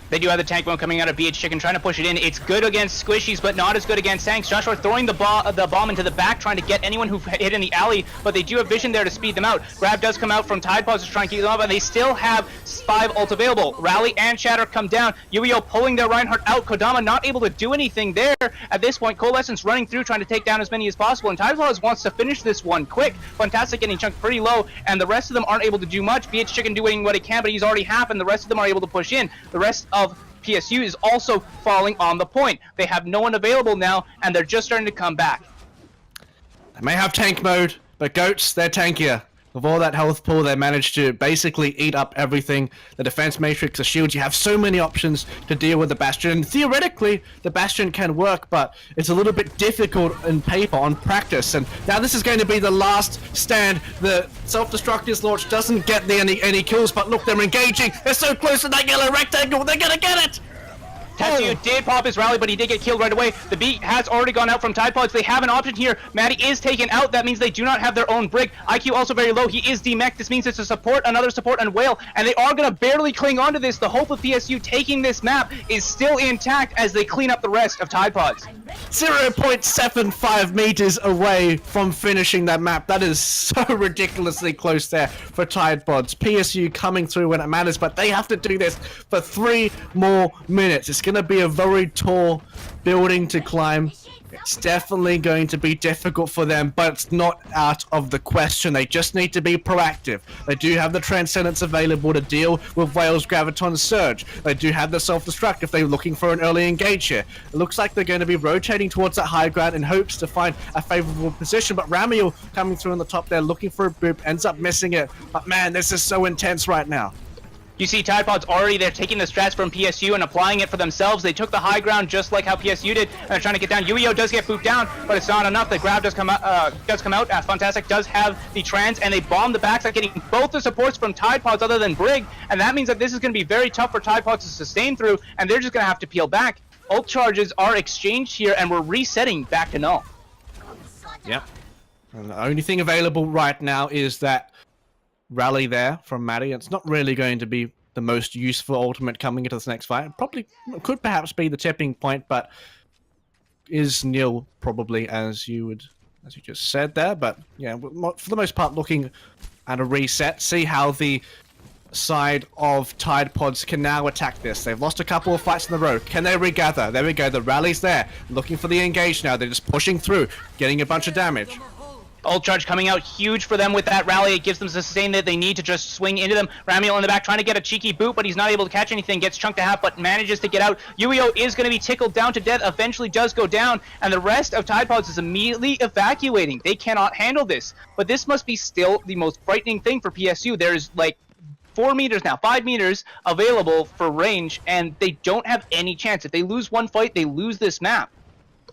Speaker 1: They do have the tank bomb coming out of BH Chicken, trying to push it in. It's good against squishies, but not as good against tanks. Joshua throwing the bomb into the back, trying to get anyone who hit in the alley, but they do have vision there to speed them out. Grab does come out from Tidepods to try and keep them up, and they still have 5 ult available. Rally and Shatter come down. UEO pulling their Reinhardt out. Kodama not able to do anything there. At this point, Coalescence running through, trying to take down as many as possible, and Tidepods wants to finish this one quick. Fantastic getting chunked pretty low, and the rest of them aren't able to do much. BH Chicken doing what he can, but he's already half, and the rest of them are able to push in. The rest of PSU is also falling on the point. They have no one available now, and they're just starting to come back.
Speaker 2: They may have tank mode, but Goats, they're tankier. With all that health pool, they managed to basically eat up everything. The defense matrix, the shields, you have so many options to deal with the Bastion. And theoretically, the Bastion can work, but it's a little bit difficult in paper, on practice. And now this is going to be the last stand. The self-destruct is launched, doesn't get any kills, but look, they're engaging. They're so close to that yellow rectangle, they're gonna get it!
Speaker 1: Tetsuya did pop his rally, but he did get killed right away. The beat has already gone out from Tidepods. They have an option here. Maddie is taken out. That means they do not have their own brig. IQ also very low. He is demech. This means it's a support, another support, and whale. And they are going to barely cling on to this. The hope of PSU taking this map is still intact as they clean up the rest of Tidepods.
Speaker 2: 0.75 meters away from finishing that map. That is so ridiculously close there for Tidepods. PSU coming through when it matters, but they have to do this for 3 more minutes. It's going to be a very tall building to climb. It's definitely going to be difficult for them, but it's not out of the question. They just need to be proactive. They do have the Transcendence available to deal with Whale's Graviton Surge. They do have the Self-Destruct if they're looking for an early engage here. It looks like they're going to be rotating towards that high ground in hopes to find a favorable position, but Ramiel coming through on the top there looking for a boop, ends up missing it. But man, this is so intense right now.
Speaker 1: You see Tidepods already there taking the strats from PSU and applying it for themselves. They took the high ground just like how PSU did, and they're trying to get down. Ueo does get booped down, but it's not enough. The grab does come out. Fantastic does have the trans, and they bomb the backside, getting both the supports from Tidepods other than Brig, and that means that this is going to be very tough for Tidepods to sustain through, and they're just going to have to peel back. Ult charges are exchanged here, and we're resetting back to null.
Speaker 2: Yep. And the only thing available right now is that rally there from Maddie. It's not really going to be the most useful ultimate coming into this next fight. Probably could perhaps be the tipping point, but is nil probably, as you just said there. But yeah, for the most part, looking at a reset, see how the side of Tidepods can now attack this. They've lost a couple of fights in a row. Can they regather? There we go. The rally's there. Looking for the engage now. They're just pushing through, getting a bunch of damage.
Speaker 1: Ult charge coming out huge for them with that rally. It gives them the sustain that they need to just swing into them. Ramiel in the back trying to get a cheeky boot, but he's not able to catch anything. Gets chunked to half, but manages to get out. Ueo is going to be tickled down to death, eventually does go down, and the rest of Tidepods is immediately evacuating. They cannot handle this. But this must be still the most frightening thing for PSU. There's like 4 meters now, 5 meters available for range, and they don't have any chance. If they lose one fight, they lose this map.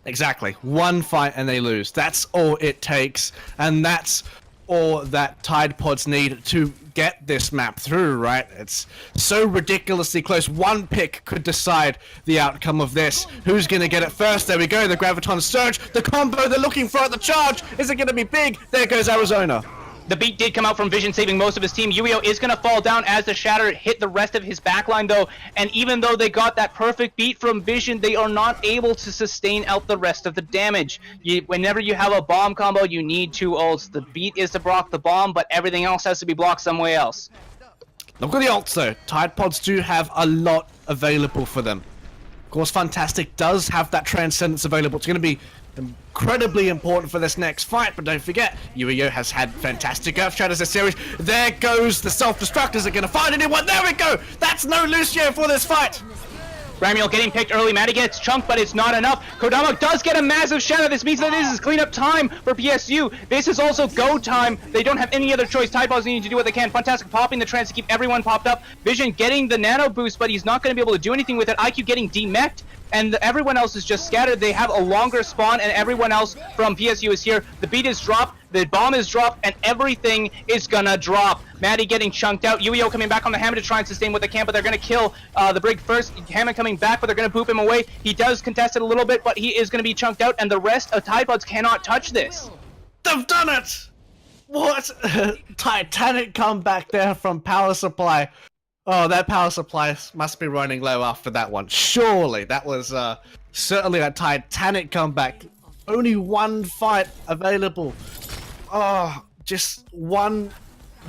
Speaker 2: Exactly. One fight and they lose. That's all it takes. And that's all that Tidepods need to get this map through, right? It's so ridiculously close. One pick could decide the outcome of this. Who's going to get it first? There we go. The Graviton Surge. The combo they're looking for at the charge. Is it going to be big? There goes Arizona.
Speaker 1: The beat did come out from Vision, saving most of his team. Ueo is going to fall down as the Shatter hit the rest of his backline, though. And even though they got that perfect beat from Vision, they are not able to sustain out the rest of the damage. Whenever you have a bomb combo, you need 2 ults. The beat is to block the bomb, but everything else has to be blocked some way else.
Speaker 2: Look at the ults, though. Tidepods do have a lot available for them. Of course, Fantastic does have that Transcendence available. It's going to be incredibly important for this next fight, but don't forget, Ueo has had fantastic Earth Shatters this series. There goes the Self-Destruct. Is it going to find anyone? There we go! That's no Lucio for this fight!
Speaker 1: Ramiel getting picked early. Maddie gets chunked, but it's not enough. Kodama does get a massive shadow. This means that this is cleanup time for PSU. This is also go time. They don't have any other choice. Tidepods need to do what they can. Fantastic popping the trance to keep everyone popped up. Vision getting the nano boost, but he's not going to be able to do anything with it. IQ getting demeched, and everyone else is just scattered. They have a longer spawn, and everyone else from PSU is here. The beat is dropped. The bomb is dropped, and everything is gonna drop. Maddie getting chunked out. Ueo coming back on the Hammond to try and sustain what they can, but they're gonna kill the Brig first. Hammond coming back, but they're gonna boop him away. He does contest it a little bit, but he is gonna be chunked out, and the rest of Tidepods cannot touch this.
Speaker 2: They've done it! What? Titanic comeback there from Power Supply. Oh, that Power Supply must be running low after that one. Surely, that was certainly a Titanic comeback. Only one fight available. Oh, just one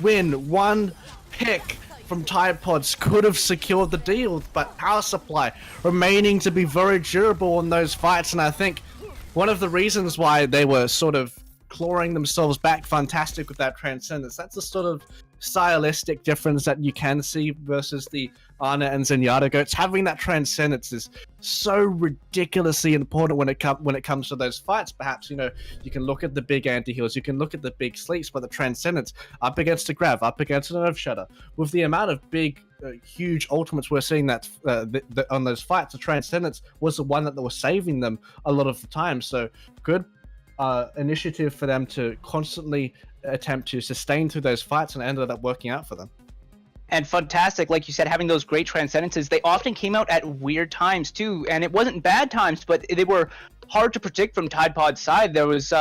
Speaker 2: win, one pick from Tidepods could have secured the deal, but Power Supply remaining to be very durable in those fights, and I think one of the reasons why they were sort of clawing themselves back fantastic with that Transcendence. That's a sort of stylistic difference that you can see versus the Ana and Zenyatta goats. Having that Transcendence is so ridiculously important when it comes to those fights. Perhaps, you can look at the big anti-heals, you can look at the big sleeps, but the Transcendence up against a Grav, up against an Earth Shudder, with the amount of big, huge ultimates we're seeing that on those fights, the Transcendence was the one that was saving them a lot of the time. So good initiative for them to constantly attempt to sustain through those fights, and ended up working out for them.
Speaker 1: And fantastic, like you said, having those great Transcendences. They often came out at weird times too, and it wasn't bad times, but they were hard to predict from Tidepod's side. There was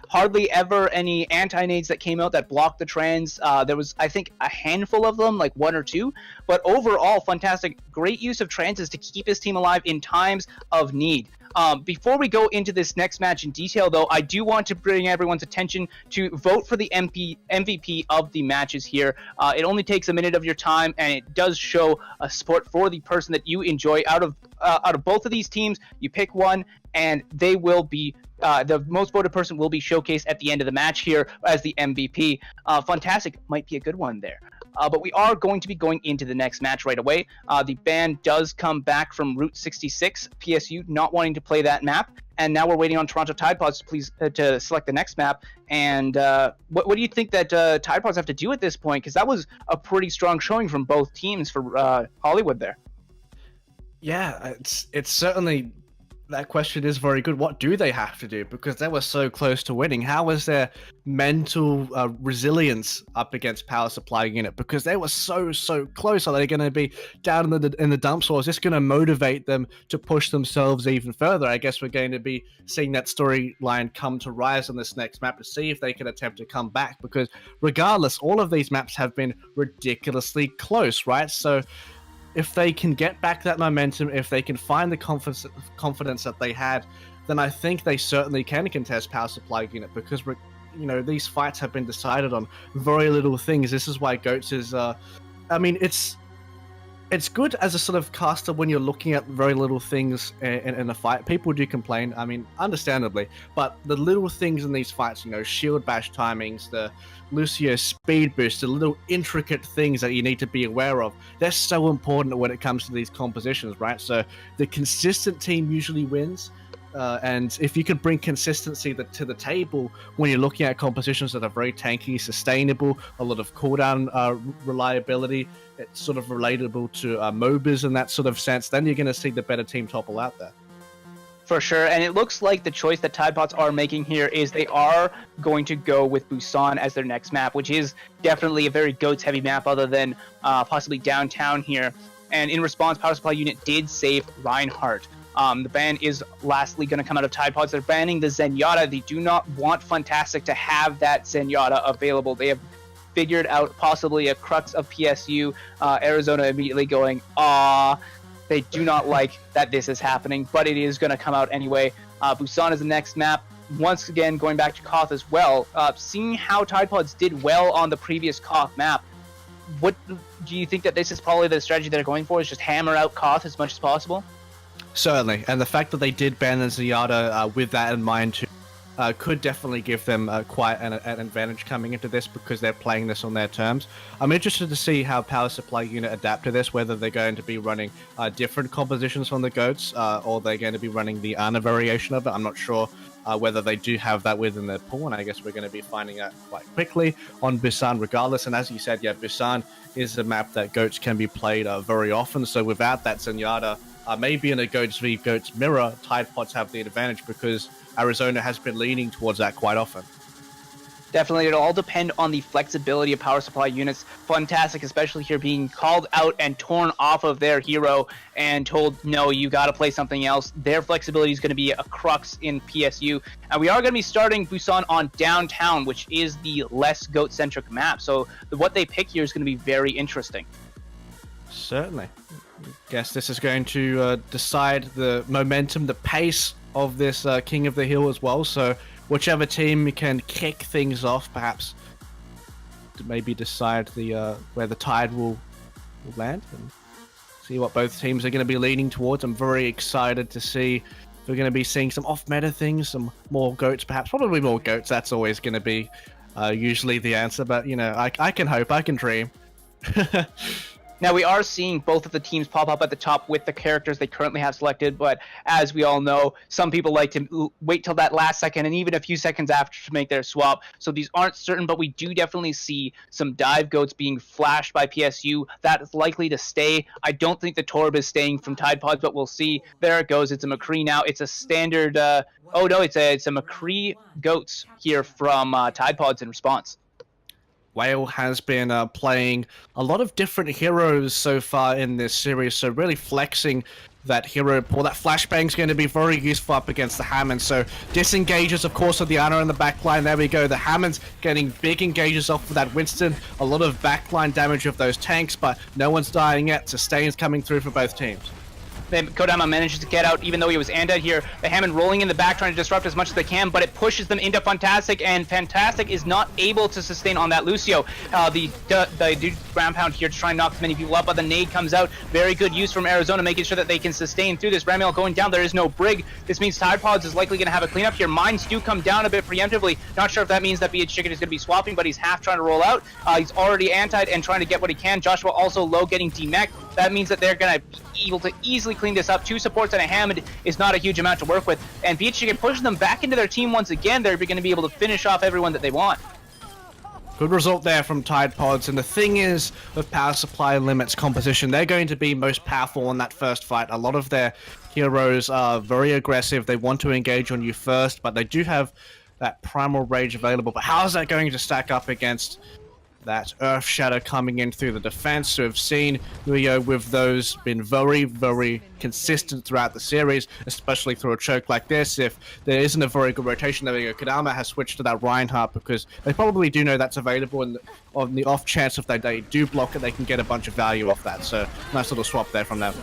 Speaker 1: hardly ever any anti-nades that came out that blocked the trans. There was, I think, a handful of them, like 1 or 2, but overall, fantastic, great use of transes to keep his team alive in times of need. Before we go into this next match in detail, though, I do want to bring everyone's attention to vote for the MVP of the matches here. It only takes a minute of your time, and it does show a support for the person that you enjoy. Out of both of these teams, you pick one, and they will be the most voted person will be showcased at the end of the match here as the MVP. Fantastic, might be a good one there. But we are going to be going into the next match right away. The ban does come back from Route 66, PSU not wanting to play that map, and now we're waiting on Toronto Tidepods to select the next map. And what do you think that Tidepods have to do at this point? Because that was a pretty strong showing from both teams for Hollywood there.
Speaker 2: Yeah, it's certainly, that question is very good. What do they have to do? Because they were so close to winning. How is their mental resilience up against Power Supply Unit? Because they were so close. Are they going to be down in the dumps, or is this going to motivate them to push themselves even further? I guess we're going to be seeing that storyline come to rise on this next map to see if they can attempt to come back. Because regardless, all of these maps have been ridiculously close, right? So if they can get back that momentum, if they can find the confidence that they had, then I think they certainly can contest Power Supply Unit, because these fights have been decided on very little things. This is why Goats is it's good as a sort of caster when you're looking at very little things in a fight. People do complain, understandably, but the little things in these fights, shield bash timings, the Lucio speed boost, the little intricate things that you need to be aware of, they're so important when it comes to these compositions, right? So the consistent team usually wins. And if you could bring consistency to the table when you're looking at compositions that are very tanky, sustainable, a lot of cooldown reliability, it's sort of relatable to MOBAs in that sort of sense, then you're going to see the better team topple out there.
Speaker 1: For sure, and it looks like the choice that Tidepods are making here is they are going to go with Busan as their next map, which is definitely a very Goats-heavy map other than possibly downtown here. And in response, Power Supply Unit did save Reinhardt. The ban is lastly going to come out of Tidepods. They're banning the Zenyatta. They do not want Fantastic to have that Zenyatta available. They have figured out possibly a crux of PSU. Arizona immediately going, "Aw." They do not like that this is happening, but it is going to come out anyway. Busan is the next map. Once again, going back to Koth as well. Seeing how Tidepods did well on the previous Koth map, what do you think that this is probably the strategy they're going for, is just hammer out Koth as much as possible?
Speaker 2: Certainly, and the fact that they did ban the Zenyatta with that in mind too, could definitely give them quite an advantage coming into this, because they're playing this on their terms. I'm interested to see how Power Supply Unit adapt to this, whether they're going to be running different compositions from the Goats, or they're going to be running the Ana variation of it. I'm not sure whether they do have that within their pool, and I guess we're going to be finding out quite quickly on Busan regardless. And as you said, Busan is a map that Goats can be played very often, so without that Zenyatta, maybe in a Goats v Goats mirror, Tidepods have the advantage, because Arizona has been leaning towards that quite often.
Speaker 1: Definitely, it'll all depend on the flexibility of Power Supply Units. Fantastic, especially here, being called out and torn off of their hero and told, no, you got to play something else. Their flexibility is going to be a crux in PSU. And we are going to be starting Busan on downtown, which is the less Goat-centric map. So what they pick here is going to be very interesting.
Speaker 2: Certainly. Guess this is going to decide the momentum, the pace of this King of the Hill as well. So whichever team can kick things off, perhaps to maybe decide where the tide will land, and see what both teams are going to be leaning towards. I'm very excited to see we're going to be seeing some off-meta things, some more goats perhaps. Probably more goats, that's always going to be usually the answer, but you know, I can hope, I can dream.
Speaker 1: Now, we are seeing both of the teams pop up at the top with the characters they currently have selected, but as we all know, some people like to wait till that last second and even a few seconds after to make their swap, so these aren't certain, but we do definitely see some dive goats being flashed by PSU. That is likely to stay. I don't think the Torb is staying from Tidepods, but we'll see. There it goes. It's a McCree now. It's a standard... oh, no, it's a McCree goats here from Tidepods in response.
Speaker 2: Whale has been playing a lot of different heroes so far in this series, so really flexing that hero pool. That flashbang is going to be very useful up against the Hammond. So disengages, of course, of the Ana in the backline. There we go. The Hammond's getting big engages off of that Winston. A lot of backline damage of those tanks, but no one's dying yet. Sustain's coming through for both teams.
Speaker 1: Then Kodama manages to get out, even though he was anti here. The Hammond rolling in the back, trying to disrupt as much as they can, but it pushes them into Fantastic, and Fantastic is not able to sustain on that Lucio. The dude Ground Pound here to try and knock as many people up, but the nade comes out. Very good use from Arizona, making sure that they can sustain through this. Ramiel going down. There is no Brig. This means Tidepods is likely going to have a cleanup here. Mines do come down a bit preemptively. Not sure if that means that BH Chicken is going to be swapping, but he's half trying to roll out. He's already antied and trying to get what he can. Joshua also low, getting demech. That means that they're going to be able to easily clean this up. 2 supports and a Hammond is not a huge amount to work with. And BH Chicken pushes them back into their team once again. They're going to be able to finish off everyone that they want.
Speaker 2: Good result there from Tidepods, and the thing is, with power supply limits composition, they're going to be most powerful in that first fight. A lot of their heroes are very aggressive. They want to engage on you first, but they do have that primal rage available. But how is that going to stack up against that Earth Shatter coming in through the defense? So we've seen Rio with those been very, very consistent throughout the series, especially through a choke like this. If there isn't a very good rotation, there we go. Kodama has switched to that Reinhardt because they probably do know that's available, and on the off chance if they do block it, they can get a bunch of value off that. So nice little swap there from them.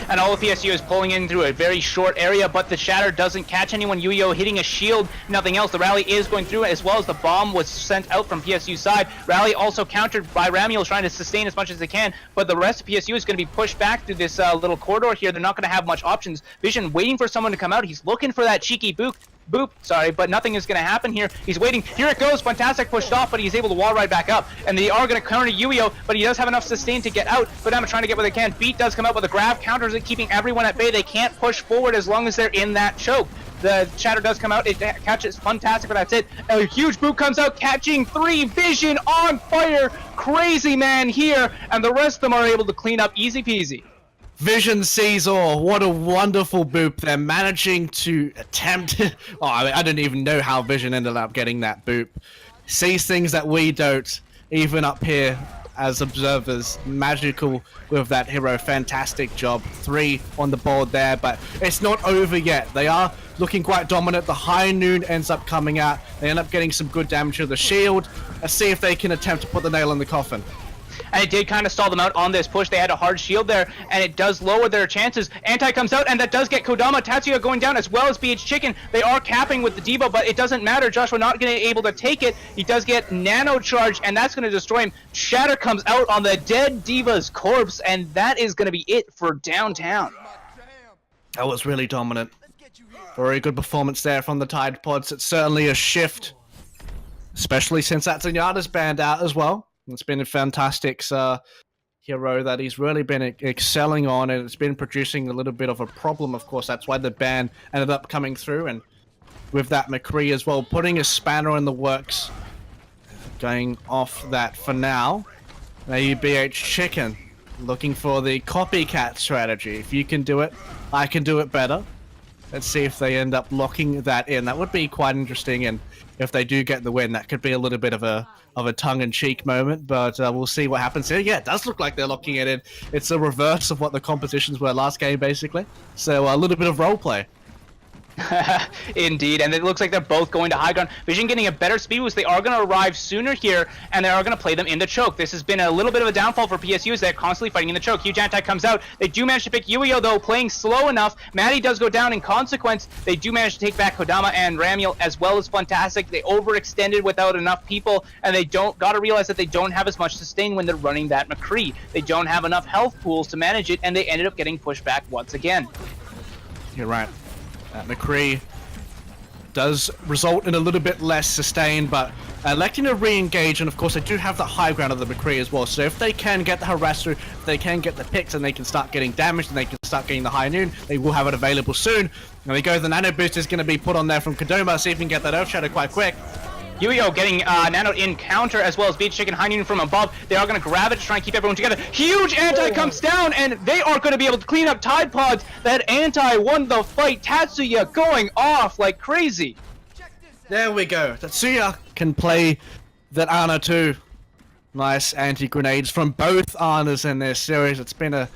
Speaker 1: And all of PSU is pulling in through a very short area, but the Shatter doesn't catch anyone. Yuyo hitting a shield, nothing else. The rally is going through, as well as the bomb was sent out from PSU's side. Rally also countered by Ramiel, trying to sustain as much as they can, but the rest of PSU is going to be pushed back through this little corridor here. They're not going to have much options. Vision waiting for someone to come out. He's looking for that cheeky boop, but nothing is going to happen here. He's waiting. Here it goes. Fantastic pushed off, but he's able to wall right back up. And they are going to counter Yuyo, but he does have enough sustain to get out. Kodama trying to get what they can. Beat does come out with a grab, counters it, keeping everyone at bay. They can't push forward as long as they're in that choke. The Shatter does come out. It catches Fantastic, but that's it. A huge boot comes out, catching 3. Vision on fire. Crazy man here. And the rest of them are able to clean up easy peasy.
Speaker 2: Vision sees all. What a wonderful boop. They're managing to attempt... I don't even know how Vision ended up getting that boop. Sees things that we don't, even up here as observers. Magical with that hero. Fantastic job. 3 on the board there, but it's not over yet. They are looking quite dominant. The High Noon ends up coming out. They end up getting some good damage to the shield. Let's see if they can attempt to put the nail in the coffin.
Speaker 1: And it did kind of stall them out on this push. They had a hard shield there, and it does lower their chances. Anti comes out, and that does get Kodama. Tatsuya going down, as well as BH Chicken. They are capping with the Diva, but it doesn't matter. Joshua not going to be able to take it. He does get nano charge, and that's going to destroy him. Shatter comes out on the dead Diva's corpse, and that is going to be it for downtown.
Speaker 2: That was really dominant. Very good performance there from the Tidepods. It's certainly a shift, especially since that Zenyatta's banned out as well. It's been a fantastic hero that he's really been excelling on, and it's been producing a little bit of a problem, of course. That's why the ban ended up coming through, and with that McCree as well, putting a spanner in the works, going off that for now. AUBH Chicken looking for the copycat strategy. If you can do it, I can do it better. Let's see if they end up locking that in. That would be quite interesting, and if they do get the win, that could be a little bit of a tongue-in-cheek moment, but we'll see what happens here. Yeah, it does look like they're locking it in. It's a reverse of what the compositions were last game, basically. So a little bit of roleplay.
Speaker 1: Indeed, and it looks like they're both going to high ground. Vision getting a better speed boost. They are going to arrive sooner here, and they are going to play them in the choke. This has been a little bit of a downfall for PSU as they're constantly fighting in the choke. Huge anti comes out. They do manage to pick Yuyo, though, playing slow enough. Maddie does go down in consequence. They do manage to take back Kodama and Ramiel, as well as Fantastic. They overextended without enough people, and they gotta realize that they don't have as much sustain when they're running that McCree. They don't have enough health pools to manage it, and they ended up getting pushed back once again.
Speaker 2: You're right. McCree does result in a little bit less sustain, but electing to re-engage, and of course they do have the high ground of the McCree as well, so if they can get the harasser, if they can get the picks, and they can start getting damaged, and they can start getting the high noon, they will have it available soon. And we go, the nano boost is going to be put on there from Kodama, see if we can get that Earth Shadow quite quick.
Speaker 1: Yuyo getting nano in counter, as well as Beach Chicken high noon from above. They are going to grab it to try and keep everyone together. Huge anti comes down, and they are going to be able to clean up Tidepods. That anti won the fight. Tatsuya going off like crazy.
Speaker 2: There we go. Tatsuya can play that Ana too. Nice anti-grenades from both Anas in their series. It's been a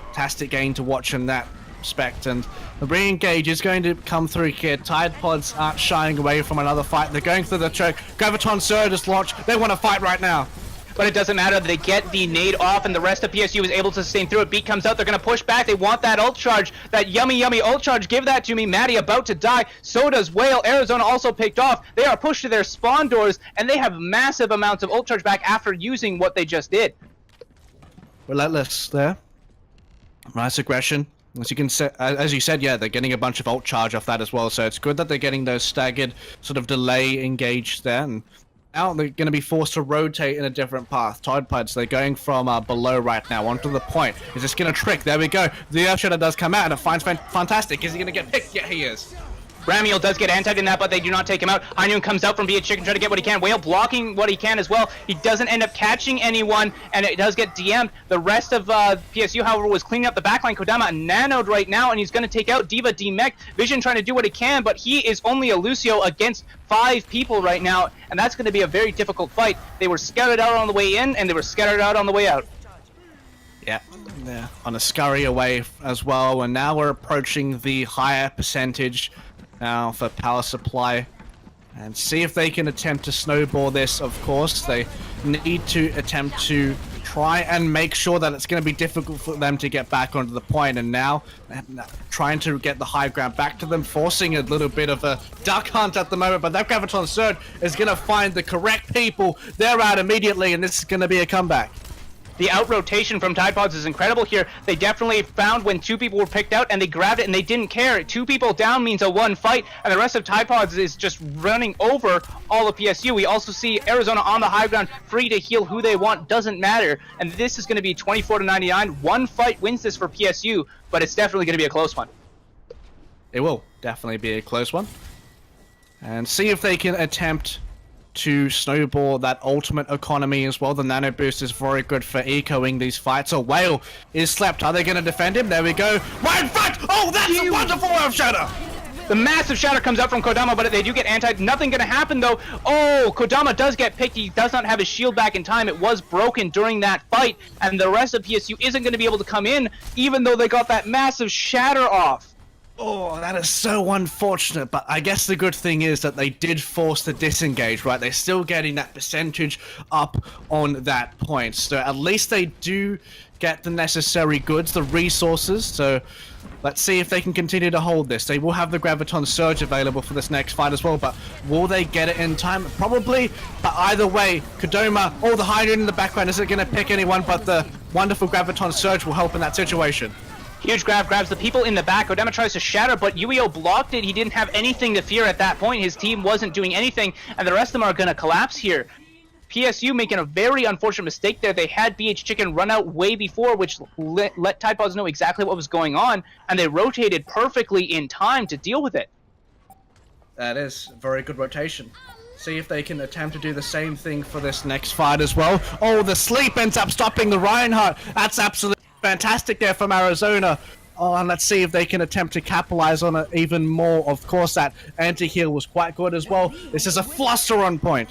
Speaker 2: fantastic game to watch in that respect, and the re-engage is going to come through here. Tidepods aren't shying away from another fight. They're going through the choke. Graviton Surge is launched. They want to fight right now.
Speaker 1: But it doesn't matter. They get the nade off, and the rest of PSU is able to sustain through it. Beat comes out. They're going to push back. They want that ult charge. That yummy ult charge. Give that to me. Maddie about to die. So does Whale. Arizona also picked off. They are pushed to their spawn doors, and they have massive amounts of ult charge back after using what they just did.
Speaker 2: Relentless there. Nice aggression. As you said, yeah, they're getting a bunch of ult charge off that as well, so it's good that they're getting those staggered sort of delay engaged there. And now they're going to be forced to rotate in a different path. Tidepods, they're going from below right now onto the point. Is this going to trick? There we go. The Earth Shadow does come out, and it finds fantastic. Is he going to get picked? Yeah, he is.
Speaker 1: Ramiel does get antied in that, but they do not take him out. High Noon comes out from Via Chicken trying to get what he can. Whale blocking what he can as well. He doesn't end up catching anyone, and it does get DM'd. The rest of PSU, however, was cleaning up the backline. Kodama nanoed right now, and he's going to take out Diva D-Mech. Vision trying to do what he can, but he is only a Lucio against 5 people right now, and that's going to be a very difficult fight. They were scouted out on the way in, and they were scattered out on the way out.
Speaker 2: Yeah, they're on a scurry away as well, and now we're approaching the higher percentage now for power supply, and see if they can attempt to snowball this. Of course, they need to attempt to try and make sure that it's going to be difficult for them to get back onto the point, and now trying to get the high ground back to them, forcing a little bit of a duck hunt at the moment, but that Graviton Surge is going to find the correct people. They're out immediately, and this is going to be a comeback.
Speaker 1: The out-rotation from Tidepods is incredible here. They definitely found when 2 people were picked out, and they grabbed it, and they didn't care. 2 people down means a 1 fight, and the rest of Tidepods is just running over all of PSU. We also see Arizona on the high ground, free to heal who they want, doesn't matter. And this is going to be 24-99. 1 fight wins this for PSU, but it's definitely going to be a close one.
Speaker 2: It will definitely be a close one. And see if they can attempt to snowball that ultimate economy as well. The nano boost is very good for ecoing these fights. A Whale is slapped. Are they going to defend him? There we go. Right in front! Oh, that's a wonderful Earth Shadow!
Speaker 1: The massive shatter comes out from Kodama, but they do get anti. Nothing going to happen, though. Oh, Kodama does get picked. He does not have his shield back in time. It was broken during that fight, and the rest of PSU isn't going to be able to come in, even though they got that massive shatter off.
Speaker 2: Oh, that is so unfortunate, but I guess the good thing is that they did force the disengage, right? They're still getting that percentage up on that point, so at least they do get the necessary goods, the resources, so let's see if they can continue to hold this. They will have the Graviton Surge available for this next fight as well, but will they get it in time? Probably, but either way, Kodama, all the high noon in the background isn't going to pick anyone, but the wonderful Graviton Surge will help in that situation.
Speaker 1: Huge grabs the people in the back. Kodama tries to shatter, but Yuio blocked it. He didn't have anything to fear at that point. His team wasn't doing anything, and the rest of them are going to collapse here. PSU making a very unfortunate mistake there. They had BH Chicken run out way before, which let Tidepods know exactly what was going on, and they rotated perfectly in time to deal with it.
Speaker 2: That is very good rotation. See if they can attempt to do the same thing for this next fight as well. Oh, the sleep ends up stopping the Reinhardt. That's absolutely fantastic there from Arizona. Oh, and let's see if they can attempt to capitalize on it even more. Of course, that anti-heal was quite good as well. This is a fluster on point.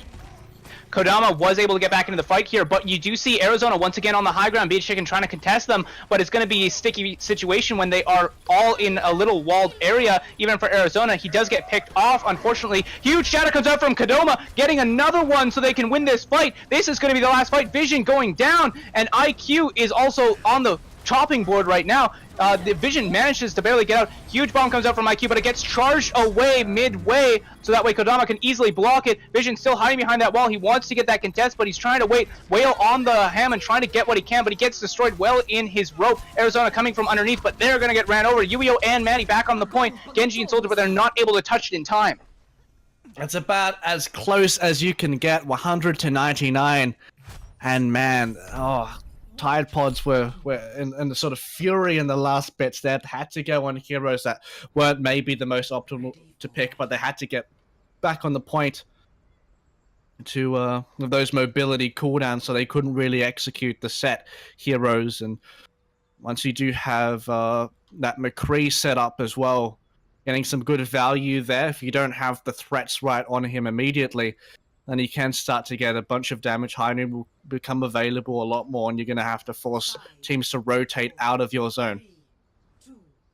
Speaker 1: Kodama was able to get back into the fight here, but you do see Arizona once again on the high ground, BH Chicken trying to contest them, but it's going to be a sticky situation when they are all in a little walled area. Even for Arizona, he does get picked off, unfortunately. Huge shatter comes out from Kodama, getting another one so they can win this fight. This is going to be the last fight. Vision going down, and IQ is also on the chopping board right now. The Vision manages to barely get out. Huge bomb comes out from IQ, but it gets charged away midway, so that way Kodama can easily block it. Vision still hiding behind that wall. He wants to get that contest, but he's trying to wait. Whale on the Hammond, trying to get what he can, but he gets destroyed well in his rope. Arizona coming from underneath, but they're going to get ran over. Yuio and Maddie back on the point. Genji and Soldier, but they're not able to touch it in time.
Speaker 2: It's about as close as you can get, 100 to 99. And man, Tidepods were in the sort of fury in the last bits. They had to go on heroes that weren't maybe the most optimal to pick, but they had to get back on the point to those mobility cooldowns, so they couldn't really execute the set heroes. And once you do have that McCree set up as well, getting some good value there. If you don't have the threats right on him immediately, then you can start to get a bunch of damage. High noon will become available a lot more, and you're going to have to force teams to rotate out of your zone.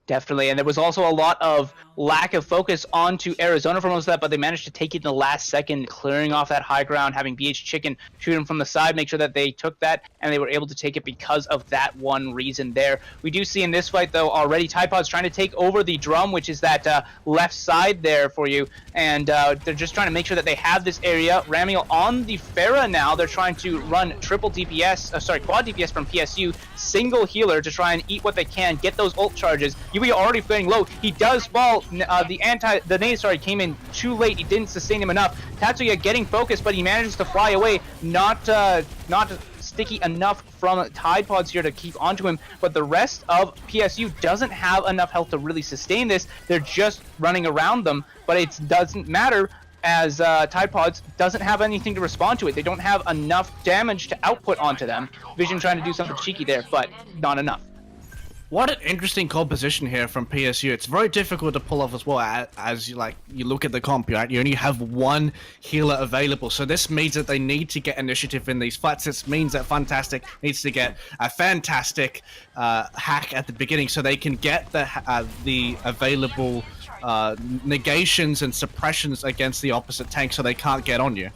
Speaker 1: Definitely, and there was also a lot of lack of focus onto Arizona for most of that, but they managed to take it in the last second, clearing off that high ground, having BH Chicken shoot him from the side, make sure that they took that, and they were able to take it because of that one reason there. We do see in this fight, though, already Tidepods trying to take over the drum, which is that left side there for you, and they're just trying to make sure that they have this area. Ramiel on the Pharah now, they're trying to run quad DPS from PSU, single healer to try and eat what they can, get those ult charges. Yubi already getting low. He does fall. The nade came in too late. He didn't sustain him enough. Tatsuya getting focused, but he manages to fly away. Not sticky enough from Tidepods here to keep onto him, but the rest of PSU doesn't have enough health to really sustain this. They're just running around them, but it doesn't matter as Tidepods doesn't have anything to respond to it. They don't have enough damage to output onto them. Vision trying to do something cheeky there, but not enough.
Speaker 2: What an interesting composition here from PSU. It's very difficult to pull off as well, as you look at the comp, right? You only have one healer available, so this means that they need to get initiative in these fights. This means that Fantastic needs to get a fantastic hack at the beginning, so they can get the available negations and suppressions against the opposite tank, so they can't get on you.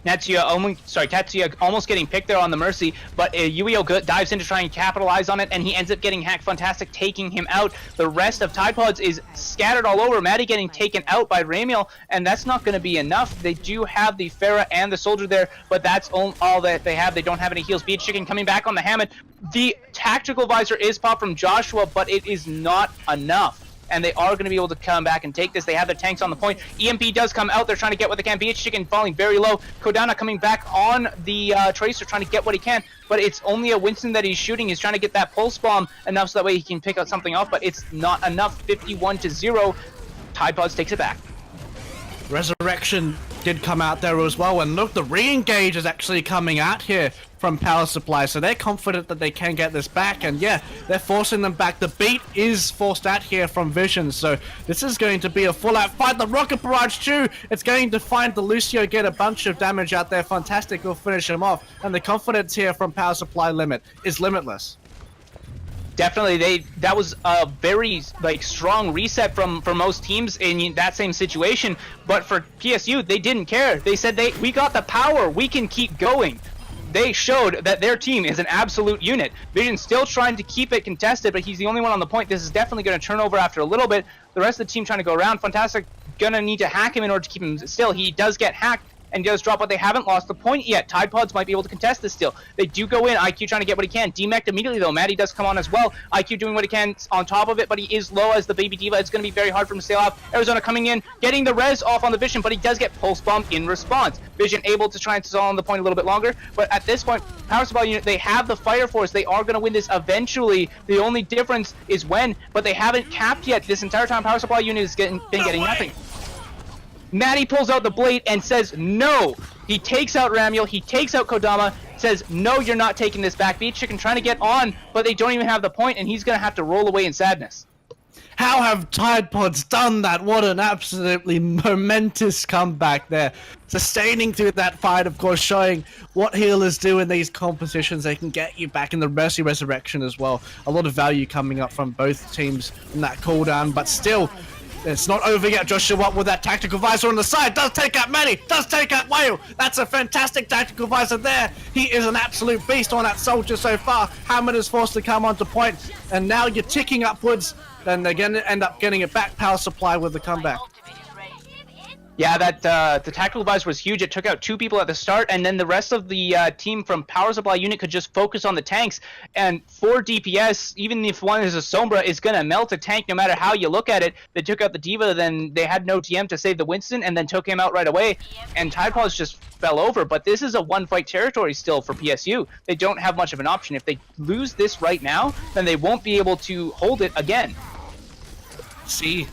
Speaker 2: Tatsuya
Speaker 1: almost getting picked there on the Mercy, but Yuio dives in to try and capitalize on it, and he ends up getting hacked. Fantastic taking him out. The rest of Tidepods is scattered all over. Maddie getting taken out by Ramiel, and that's not going to be enough. They do have the Pharah and the Soldier there, but that's all that they have. They don't have any heals. Beach Chicken coming back on the Hammond. The tactical visor is popped from Joshua, but it is not enough. And they are going to be able to come back and take this. They have their tanks on the point. EMP does come out. They're trying to get what they can. BH Chicken falling very low. Kodana coming back on the Tracer, trying to get what he can. But it's only a Winston that he's shooting. He's trying to get that pulse bomb enough so that way he can pick out something off. But it's not enough. 51-0. Tidepods takes it back.
Speaker 2: Resurrection did come out there as well, and look, the re-engage is actually coming out here from Power Supply, so they're confident that they can get this back, and yeah, they're forcing them back. The beat is forced out here from Vision, so this is going to be a full-out fight. The Rocket Barrage too, it's going to find the Lucio, get a bunch of damage out there. Fantastic will finish him off, and the confidence here from Power Supply is limitless.
Speaker 1: Definitely, that was a very strong reset for most teams in that same situation. But for PSU, they didn't care. They said we got the power. We can keep going. They showed that their team is an absolute unit. Vision's still trying to keep it contested, but he's the only one on the point. This is definitely going to turn over after a little bit. The rest of the team trying to go around. Fantastic gonna need to hack him in order to keep him still. He does get hacked and does drop, but they haven't lost the point yet. Tidepods might be able to contest this still. They do go in. IQ trying to get what he can. Demec'd immediately, though. Maddie does come on as well. IQ doing what he can on top of it, but he is low as the Baby Diva. It's going to be very hard for him to sail off. Arizona coming in, getting the res off on the Vision, but he does get Pulse Bomb in response. Vision able to try and stall on the point a little bit longer, but at this point, Power Supply unit, they have the Fire Force. They are going to win this eventually. The only difference is when, but they haven't capped yet. This entire time, Power Supply unit has been getting nothing. Maddie pulls out the blade and says no. He takes out Ramiel, he takes out Kodama, says no, you're not taking this back. Beach Chicken trying to get on, but they don't even have the point, and he's going to have to roll away in sadness.
Speaker 2: How have Tidepods done that? What an absolutely momentous comeback there. Sustaining through that fight, of course, showing what healers do in these compositions. They can get you back in the Mercy Resurrection as well. A lot of value coming up from both teams in that cooldown, but still, It's not over yet. Joshua with that tactical visor on the side does take out Manny, does take out Whale. That's a fantastic tactical visor there. He is an absolute beast on that soldier so far. Hammond is forced to come onto point, and now you're ticking upwards. Then they're going to end up getting it back. Power supply with the comeback.
Speaker 1: Yeah, that the tactical visor was huge. It took out 2 people at the start, and then the rest of the team from Power Supply unit could just focus on the tanks. And 4 DPS, even if one is a Sombra, is going to melt a tank no matter how you look at it. They took out the Diva, then they had no TM to save the Winston, and then took him out right away. And Tidepods just fell over. But this is a one-fight territory still for PSU. They don't have much of an option. If they lose this right now, then they won't be able to hold it again.
Speaker 2: See,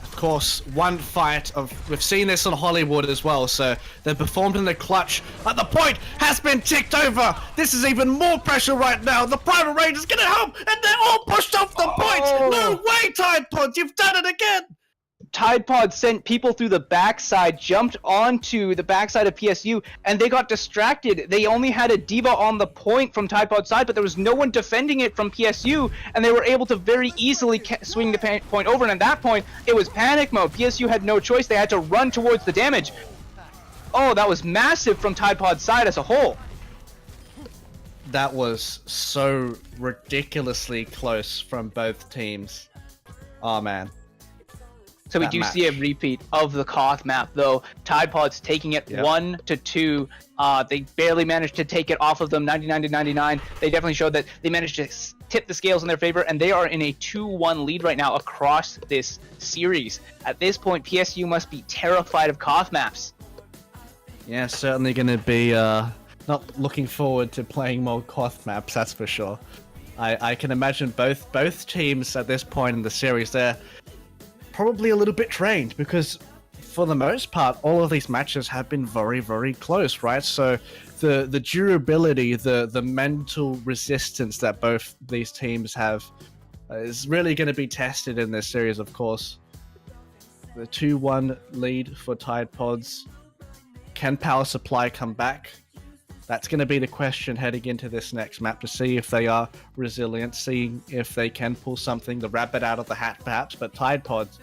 Speaker 2: of course, one fight of we've seen this in Hollywood as well, so they performed in the clutch, but the point has been ticked over. This is even more pressure right now. The Private Ranger's gonna help, and they're all pushed off the point. No way, Tidepods, you've done it again.
Speaker 1: Tidepods sent people through the backside, jumped onto the backside of PSU, and they got distracted. They only had a Diva on the point from Tidepod's side, but there was no one defending it from PSU, and they were able to very easily swing the point over, and at that point, it was panic mode. PSU had no choice. They had to run towards the damage. Oh, that was massive from Tidepod's side as a whole.
Speaker 2: That was so ridiculously close from both teams. Oh, man.
Speaker 1: So we do see a repeat of the Koth map, though. Tidepods taking it 1-2. They barely managed to take it off of them, 99 to 99. They definitely showed that they managed to tip the scales in their favor, and they are in a 2-1 lead right now across this series. At this point, PSU must be terrified of Koth maps.
Speaker 2: Yeah, certainly going to be not looking forward to playing more Koth maps, that's for sure. I can imagine both teams at this point in the series, they're probably a little bit drained because for the most part all of these matches have been very, very close, right? So the durability, the mental resistance that both these teams have is really going to be tested in this series, of course. The 2-1 lead for Tidepods. Can Power Supply come back? That's going to be the question heading into this next map, to see if they are resilient, seeing if they can pull something, the rabbit out of the hat perhaps. But Tidepods,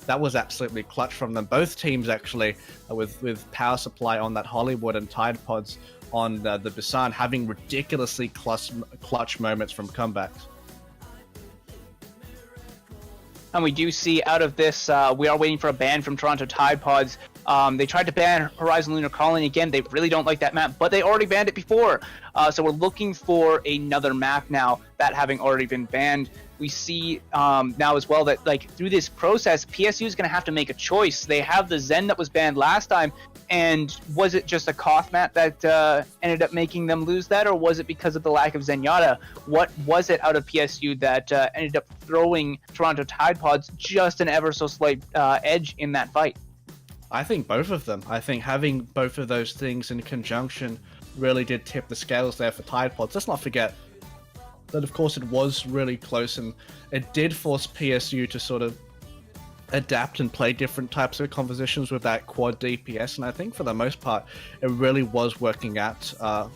Speaker 2: that was absolutely clutch from them. Both teams actually, with Power Supply on that Hollywood and Tidepods on the Busan, having ridiculously clutch moments from comebacks.
Speaker 1: And we do see out of this, we are waiting for a ban from Toronto Tidepods. They tried to ban Horizon Lunar Colony again. They really don't like that map, but they already banned it before. So we're looking for another map now, that having already been banned. We see now as well that, like, through this process, PSU is going to have to make a choice. They have the Zen that was banned last time, and was it just a Koth map that ended up making them lose that, or was it because of the lack of Zenyatta? What was it out of PSU that ended up throwing Toronto Tidepods just an ever so slight edge in that fight?
Speaker 2: I think both of them. I think having both of those things in conjunction really did tip the scales there for Tidepods. Let's not forget that, of course, it was really close, and it did force PSU to sort of adapt and play different types of compositions with that quad DPS, and I think for the most part it really was working out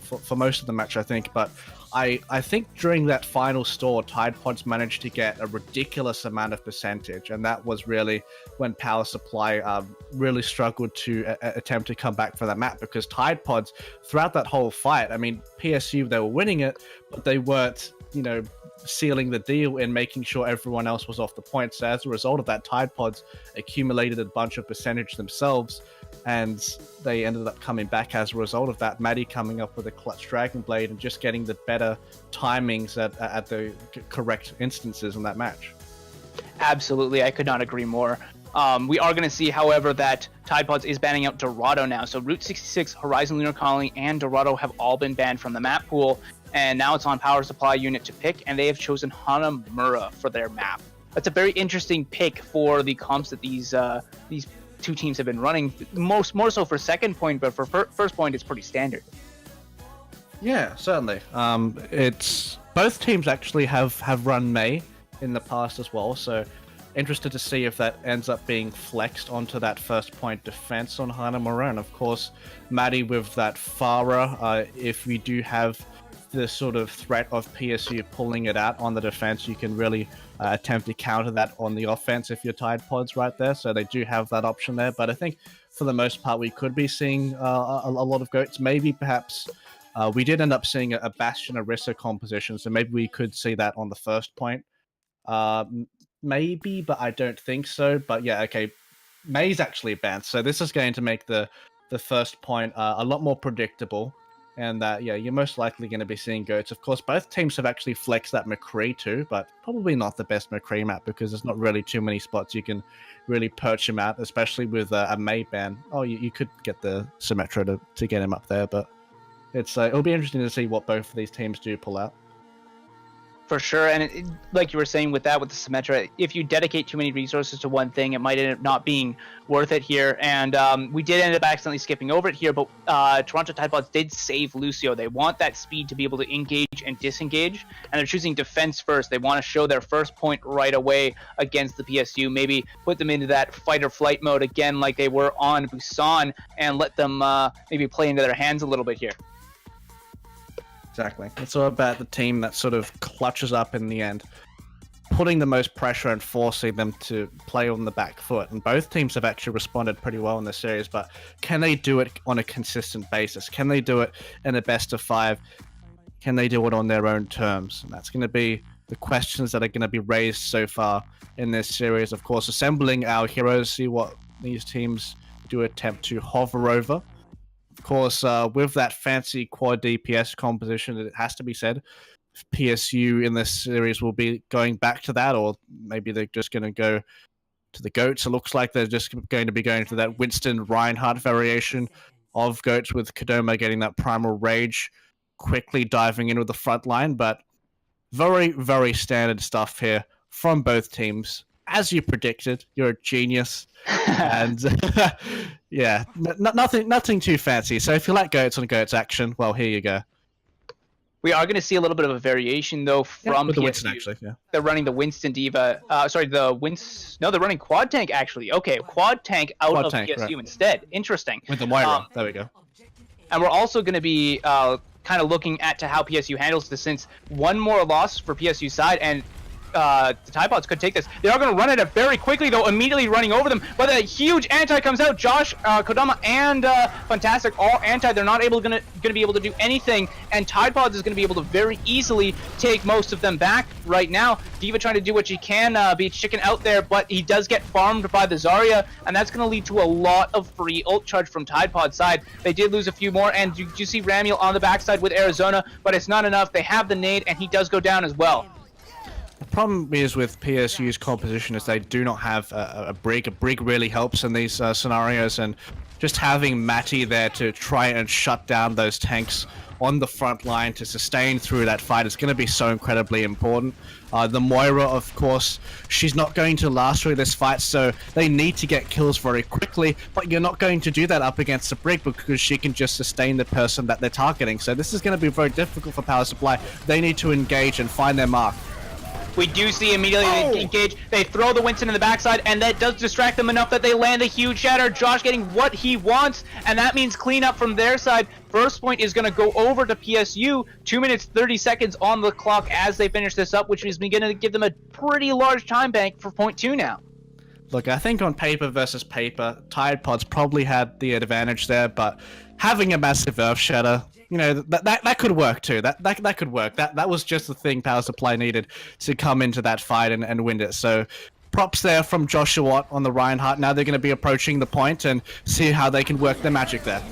Speaker 2: for most of the match, I think. But I think during that final store, Tidepods managed to get a ridiculous amount of percentage, and that was really when Power Supply really struggled to attempt to come back for that map, because Tidepods, throughout that whole fight, I mean, PSU, they were winning it, but they weren't, you know, sealing the deal and making sure everyone else was off the point. So as a result of that, Tidepods accumulated a bunch of percentage themselves, and they ended up coming back as a result of that. Maddie coming up with a clutch Dragon Blade and just getting the better timings at the correct instances in that match.
Speaker 1: Absolutely, I could not agree more. We are going to see, however, that Tidepods is banning out Dorado now. So Route 66, Horizon Lunar Colony, and Dorado have all been banned from the map pool, and now it's on Power Supply unit to pick, and they have chosen Hanamura for their map. That's a very interesting pick for the comps that these two teams have been running. More so for second point, but for first point, it's pretty standard.
Speaker 2: Yeah, certainly. It's both teams actually have run Mei in the past as well, so interested to see if that ends up being flexed onto that first point defense on Hanamura. And of course, Maddie with that Farah, if we do have the sort of threat of PSU pulling it out on the defense, you can really attempt to counter that on the offense if you're Tidepods right there. So they do have that option there. But I think for the most part, we could be seeing a lot of goats. Maybe perhaps we did end up seeing a Bastion Orisa composition. So maybe we could see that on the first point. Maybe, but I don't think so. But yeah, okay. May's actually banned. So this is going to make the first point a lot more predictable. And that, yeah, you're most likely going to be seeing goats. Of course, both teams have actually flexed that McCree too, but probably not the best McCree map because there's not really too many spots you can really perch him at, especially with a May ban. Oh, you could get the Symmetra to get him up there, but it'll be interesting to see what both of these teams do pull out.
Speaker 1: For sure, and like you were saying with the Symmetra, if you dedicate too many resources to one thing, it might end up not being worth it here. And we did end up accidentally skipping over it here, but Toronto Tidepods did save Lucio. They want that speed to be able to engage and disengage, and they're choosing defense first. They want to show their first point right away against the PSU, maybe put them into that fight or flight mode again like they were on Busan, and let them maybe play into their hands a little bit here.
Speaker 2: Exactly. It's all about the team that sort of clutches up in the end, putting the most pressure and forcing them to play on the back foot. And both teams have actually responded pretty well in this series, but can they do it on a consistent basis? Can they do it in a best of 5? Can they do it on their own terms? And that's going to be the questions that are going to be raised so far in this series. Of course, assembling our heroes, see what these teams do attempt to hover over. Of course, with that fancy quad DPS composition, it has to be said, PSU in this series will be going back to that, or maybe they're just going to go to the goats. It looks like they're just going to be going to that Winston Reinhardt variation of goats, with Kodama getting that primal rage, quickly diving into the front line. But very, very standard stuff here from both teams. As you predicted, you're a genius. And yeah, nothing too fancy. So if you like goats on goats action, well, here you go.
Speaker 1: We are going to see a little bit of a variation though from
Speaker 2: with the
Speaker 1: PSU.
Speaker 2: Winston actually. Yeah,
Speaker 1: They're running the Winston Diva. No, they're running Quad Tank actually. Okay, Quad Tank out
Speaker 2: Quad
Speaker 1: of
Speaker 2: tank,
Speaker 1: PSU
Speaker 2: right.
Speaker 1: instead. Interesting.
Speaker 2: with the Moira. There we go.
Speaker 1: And we're also going to be kind of looking at how PSU handles this, since one more loss for PSU side and the Tidepods could take this. They are going to run at it very quickly, though, immediately running over them. But a huge anti comes out. Josh, Kodama, and Fantastic all anti. They're not going to be able to do anything, and Tidepods is going to be able to very easily take most of them back right now. Diva trying to do what she can, be chicken out there, but he does get farmed by the Zarya, and that's going to lead to a lot of free ult charge from Tidepod's side. They did lose a few more, and you see Ramiel on the backside with Arizona, but it's not enough. They have the nade, and he does go down as well.
Speaker 2: The problem is with PSU's composition is they do not have a brig. A brig really helps in these scenarios, and just having Matty there to try and shut down those tanks on the front line to sustain through that fight is going to be so incredibly important. The Moira, of course, she's not going to last through this fight, so they need to get kills very quickly, but you're not going to do that up against a brig because she can just sustain the person that they're targeting. So this is going to be very difficult for Power Supply. They need to engage and find their mark.
Speaker 1: We do see immediately they engage. They throw the Winston in the backside, and that does distract them enough that they land a huge shatter. Josh getting what he wants, and that means cleanup from their side. First point is going to go over to PSU. 2 minutes 30 seconds on the clock as they finish this up, which is going to give them a pretty large time bank for point 2 now.
Speaker 2: Look, I think on paper versus paper, Tidepods probably had the advantage there, but having a massive Earth Shatter, you know, that could work too. That could work. That was just the thing Power Supply needed to come into that fight and win it. So props there from Joshua on the Reinhardt. Now they're going to be approaching the point and see how they can work their magic there.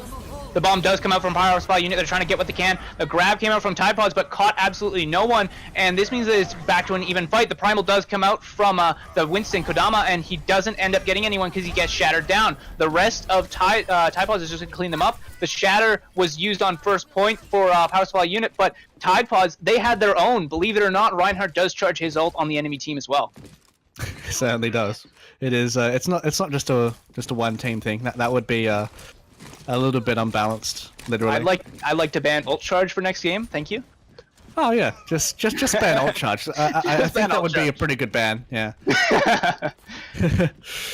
Speaker 1: The bomb does come out from Power Supply unit. They're trying to get what they can. The grab came out from Tidepods, but caught absolutely no one. And this means that it's back to an even fight. The Primal does come out from the Winston Kodama, and he doesn't end up getting anyone because he gets shattered down. The rest of Tidepods is just going to clean them up. The shatter was used on first point for Power Supply unit, but Tidepods, they had their own. Believe it or not, Reinhardt does charge his ult on the enemy team as well.
Speaker 2: It certainly does. It is. It's not just a one team thing. That would be a little bit unbalanced, literally.
Speaker 1: I'd like to ban ult charge for next game. Thank you.
Speaker 2: Oh yeah, just ban ult charge. I think that would be a pretty good ban. Yeah.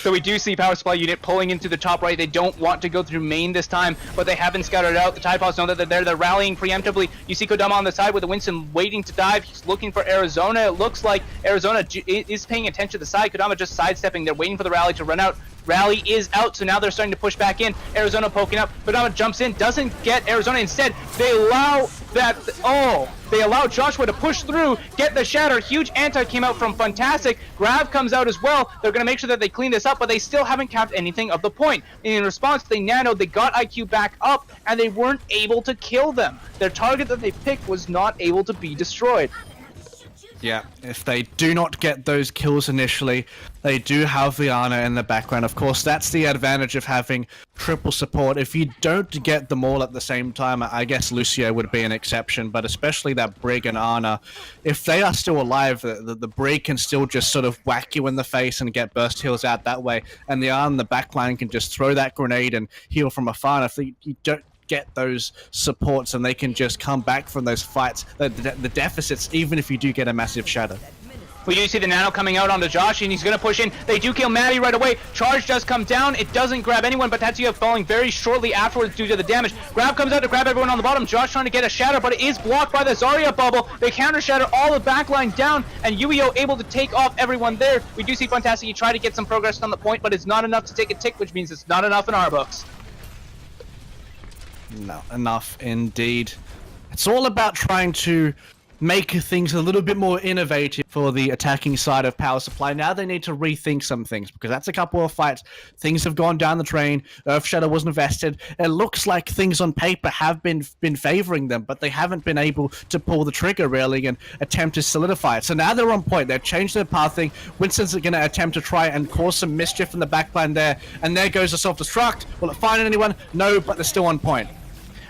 Speaker 1: So we do see power supply unit pulling into the top right. They don't want to go through main this time, but they have been scouted out. The Tidepods know that they're there. They're rallying preemptively. You see Kodama on the side with the Winston waiting to dive. He's looking for Arizona. It looks like Arizona is paying attention to the side. Kodama just sidestepping. They're waiting for the rally to run out. Rally is out, so now they're starting to push back in. Arizona poking up. Kodama jumps in, doesn't get Arizona. Instead, they allow that. They allow Joshua to push through, get the shatter. Huge anti came out from Fantastic. Grav comes out as well. They're going to make sure that they clean this up, but they still haven't capped anything of the point. In response, they nanoed, they got IQ back up, and they weren't able to kill them. Their target that they picked was not able to be destroyed.
Speaker 2: Yeah, if they do not get those kills initially, they do have the Ana in the background. Of course, that's the advantage of having triple support. If you don't get them all at the same time, I guess Lucio would be an exception, but especially that Brig and Ana, if they are still alive, the Brig can still just sort of whack you in the face and get burst heals out that way, and the Ana in the backline can just throw that grenade and heal from afar. And if you don't get those supports and they can just come back from those fights, the deficits, even if you do get a massive shatter.
Speaker 1: We do see the nano coming out onto Josh, and he's going to push in. They do kill Maddie right away. Charge does come down. It doesn't grab anyone, but Tatsuya falling very shortly afterwards due to the damage. Grab comes out to grab everyone on the bottom. Josh trying to get a shatter, but it is blocked by the Zarya bubble. They counter shatter all the backline down, and Yuio able to take off everyone there. We do see Fantastic. He tried to get some progress on the point, but it's not enough to take a tick, which means it's not enough in our books.
Speaker 2: No, enough indeed. It's all about trying to make things a little bit more innovative for the attacking side of power supply. Now they need to rethink some things, because that's a couple of fights. Things have gone down the drain. Earth Shadow wasn't invested. It looks like things on paper have been favoring them, but they haven't been able to pull the trigger really and attempt to solidify it. So now they're on point. They've changed their pathing. Winston's going to attempt to try and cause some mischief in the backline there, and there goes the self-destruct. Will it find anyone? No, but they're still on point.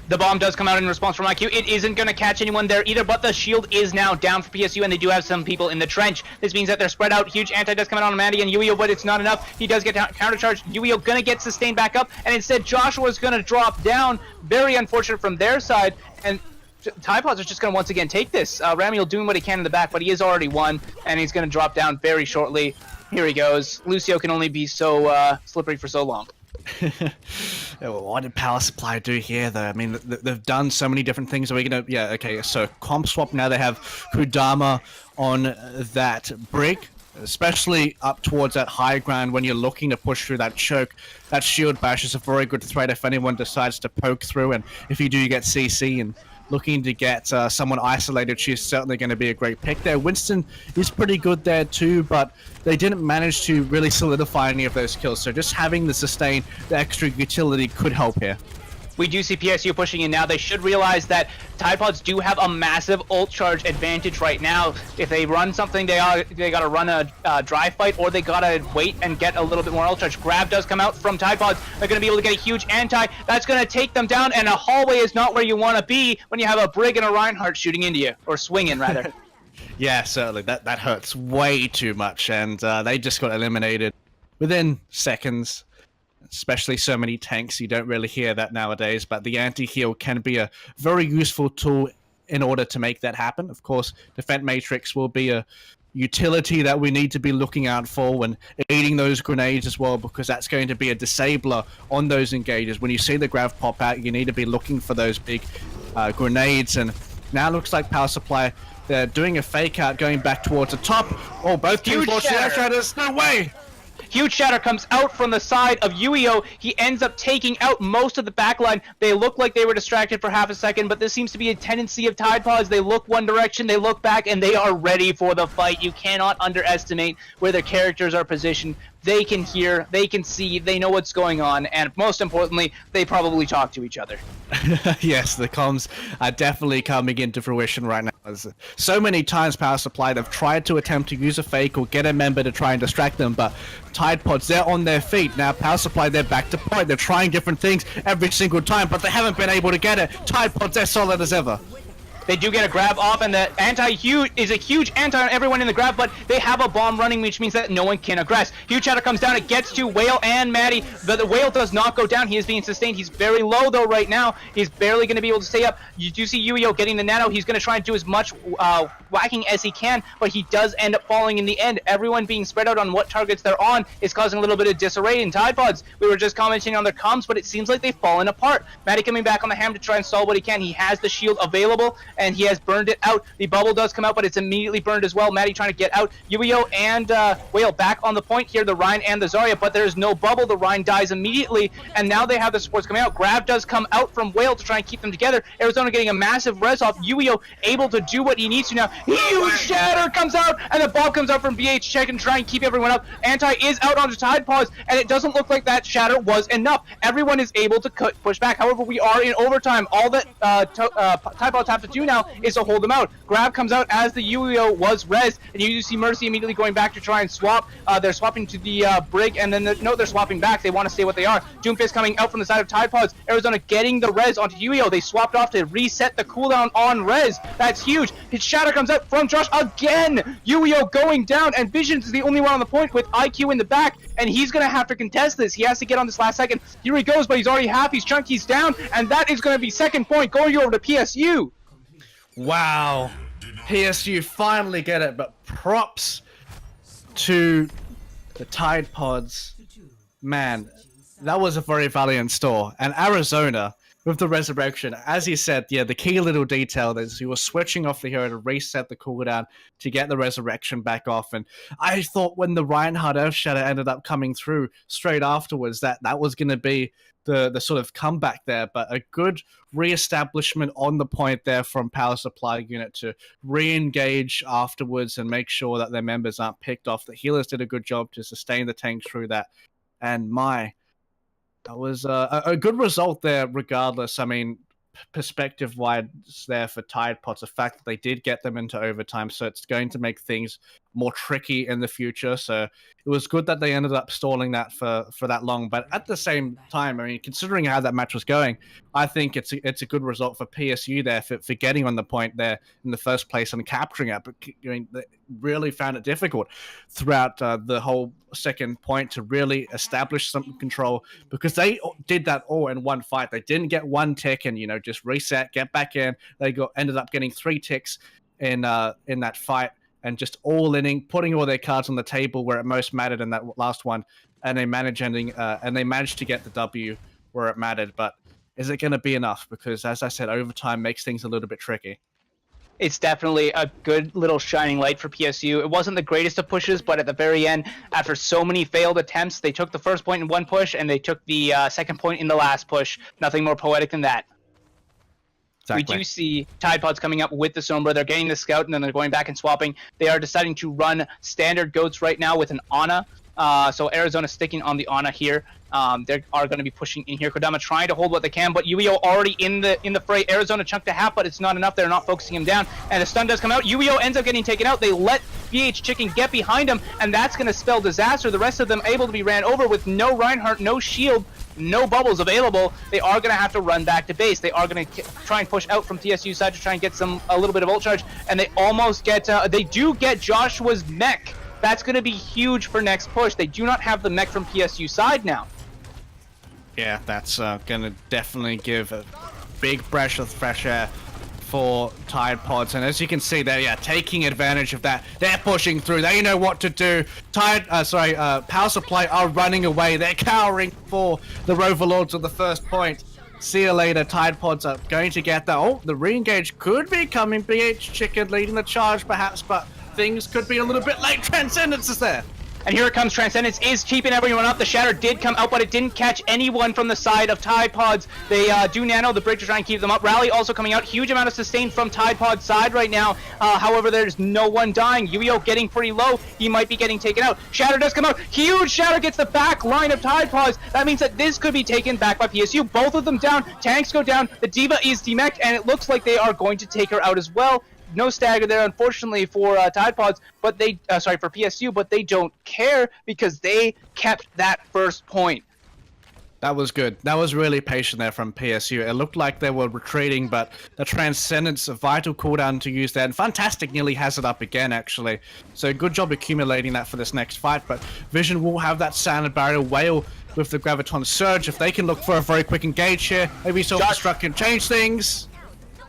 Speaker 1: The bomb does come out in response from IQ. It isn't going to catch anyone there either, but the shield is now down for PSU, and they do have some people in the trench. This means that they're spread out. Huge anti does come out on Mandy and Yuio, but it's not enough. He does get countercharged. Yuio going to get sustained back up, and instead Joshua's going to drop down. Very unfortunate from their side, and Tidepods are just going to once again take this. Ramiel doing what he can in the back, but he is already won, and he's going to drop down very shortly. Here he goes. Lucio can only be so slippery for so long.
Speaker 2: What did power supply do here though? I mean, they've done so many different things. Are we gonna so comp swap. Now they have Kodama on that Brig, especially up towards that high ground when you're looking to push through that choke. That shield bash is a very good threat if anyone decides to poke through, and if you do get CC and looking to get someone isolated, she's certainly going to be a great pick there. Winston is pretty good there too, but they didn't manage to really solidify any of those kills, so just having the sustain, the extra utility could help here.
Speaker 1: We do see PSU pushing in now. They should realize that Tidepods do have a massive ult charge advantage right now. If they run something, they gotta run a dry fight, or they gotta wait and get a little bit more ult charge. Grab does come out from Tidepods. They're gonna be able to get a huge anti. That's gonna take them down, and a hallway is not where you want to be when you have a Brig and a Reinhardt shooting into you, or swinging rather.
Speaker 2: Yeah, certainly. That hurts way too much, and they just got eliminated within seconds. Especially so many tanks, you don't really hear that nowadays, but the anti-heal can be a very useful tool in order to make that happen. Of course, Defend Matrix will be a utility that we need to be looking out for when eating those grenades as well, because that's going to be a disabler on those engages. When you see the grav pop out, you need to be looking for those big grenades, and now it looks like power supply, they're doing a fake out going back towards the top. Oh, both teams lost the shatters. No way!
Speaker 1: Huge shatter comes out from the side of Yuio. He ends up taking out most of the backline. They look like they were distracted for half a second, but this seems to be a tendency of Tidepods. They look one direction, they look back, and they are ready for the fight. You cannot underestimate where their characters are positioned. They can hear, they can see, they know what's going on, and most importantly, they probably talk to each other.
Speaker 2: Yes, the comms are definitely coming into fruition right now. So many times power supply, they've tried to attempt to use a fake or get a member to try and distract them, but Tidepods, they're on their feet. Now power supply, they're back to point. They're trying different things every single time, but they haven't been able to get it. Tidepods, they're solid as ever.
Speaker 1: They do get a grab off, and the anti-huge is a huge anti on everyone in the grab, but they have a bomb running, which means that no one can aggress. Huge shatter comes down, it gets to Whale and Maddie, but the Whale does not go down. He is being sustained. He's very low though right now. He's barely going to be able to stay up. You do see Yuio getting the nano. He's going to try and do as much whacking as he can, but he does end up falling in the end. Everyone being spread out on what targets they're on is causing a little bit of disarray in Tidepods. We were just commenting on their comms, but it seems like they've fallen apart. Maddie coming back on the ham to try and stall what he can. He has the shield available, and he has burned it out. The bubble does come out, but it's immediately burned as well. Maddie trying to get out. Yuio and Whale back on the point here, the Rhine and the Zarya, but there's no bubble. The Rhine dies immediately, and now they have the supports coming out. Grab does come out from Whale to try and keep them together. Arizona getting a massive res off. Yuio able to do what he needs to now. Huge shatter comes out, and the bomb comes out from BH check and try and keep everyone up. Anti is out onto Tidepods, and it doesn't look like that shatter was enough. Everyone is able to push back. However, we are in overtime. All that Tidepods have to do now is to hold them out. Grab comes out as the Yuio was res, and you see Mercy immediately going back to try and swap. They're swapping to the Brig, and then no, they're swapping back. They want to stay what they are. Doomfist coming out from the side of Tidepods. Arizona getting the res onto Yuio. They swapped off to reset the cooldown on res. That's huge. His shatter comes out from Josh again. Yuio going down, and Visions is the only one on the point with IQ in the back, and he's going to have to contest this. He has to get on this last second. Here he goes, but he's already half. He's chunk. He's down, and that is going to be second point going over to PSU.
Speaker 2: Wow. PSU finally get it, but props to the Tidepods. Man, that was a very valiant store. And Arizona, with the resurrection, as he said, yeah, the key little detail is he was switching off the hero to reset the cooldown to get the resurrection back off. And I thought when the Reinhardt Earth Shatter ended up coming through straight afterwards, that was going to be the sort of comeback there, but a good re-establishment on the point there from Power Supply Unit to re-engage afterwards and make sure that their members aren't picked off. The healers did a good job to sustain the tank through that, and that was a good result there regardless. I mean, perspective-wise there for Tidepods, the fact that they did get them into overtime, so it's going to make things more tricky in the future. So it was good that they ended up stalling that for that long. But at the same time, I mean, considering how that match was going, I think it's a good result for PSU there for getting on the point there in the first place and capturing it. But I mean, they really found it difficult throughout the whole second point to really establish some control, because they did that all in one fight. They didn't get one tick and just reset, get back in. They ended up getting 3 ticks in that fight, and just all inning, putting all their cards on the table where it most mattered in that last one, and they managed to get the W where it mattered. But is it going to be enough? Because as I said, overtime makes things a little bit tricky.
Speaker 1: It's definitely a good little shining light for PSU. It wasn't the greatest of pushes, but at the very end, after so many failed attempts, they took the first point in one push, and they took the second point in the last push. Nothing more poetic than that. Exactly. We do see Tidepods coming up with the Sombra. They're getting the Scout, and then they're going back and swapping. They are deciding to run standard goats right now with an Ana. So Arizona sticking on the Ana here. They are going to be pushing in here. Kodama trying to hold what they can, but Yuio already in the fray. Arizona chunked a half, but it's not enough. They're not focusing him down, and the stun does come out. Yuio ends up getting taken out. They let BH Chicken get behind him, and that's going to spell disaster. The rest of them able to be ran over with no Reinhardt, no shield, no bubbles available. They are going to have to run back to base. They are going to try and push out from TSU side to try and get a little bit of ult charge, and they almost get they do get Joshua's mech. That's going to be huge for next push. They do not have the mech from PSU side now.
Speaker 2: Yeah, that's going to definitely give a big breath of fresh air for Tidepods. And as you can see, they're taking advantage of that. They're pushing through. They know what to do. Power Supply are running away. They're cowering for the Roverlords of the first point. See you later. Tidepods are going to get that. Oh, the re-engage could be coming. BH Chicken leading the charge perhaps, but things could be a little bit late. Transcendence is there.
Speaker 1: And here it comes. Transcendence is keeping everyone up. The Shatter did come out, but it didn't catch anyone from the side of Tidepods. They do nano the bridge to try and keep them up. Rally also coming out. Huge amount of sustain from Tidepod's side right now. However, there's no one dying. Yuio getting pretty low. He might be getting taken out. Shatter does come out. Huge Shatter gets the back line of Tidepods. That means that this could be taken back by PSU. Both of them down. Tanks go down. The Diva is demeched, and it looks like they are going to take her out as well. No stagger there, unfortunately, for Tidepods, but for PSU, but they don't care because they kept that first point.
Speaker 2: That was good. That was really patient there from PSU. It looked like they were retreating, but the Transcendence, a vital cooldown to use there. And Fantastic nearly has it up again, actually. So good job accumulating that for this next fight. But Vision will have that Standard Barrier Whale with the Graviton Surge. If they can look for a very quick engage here, maybe Self-Destruct can change things.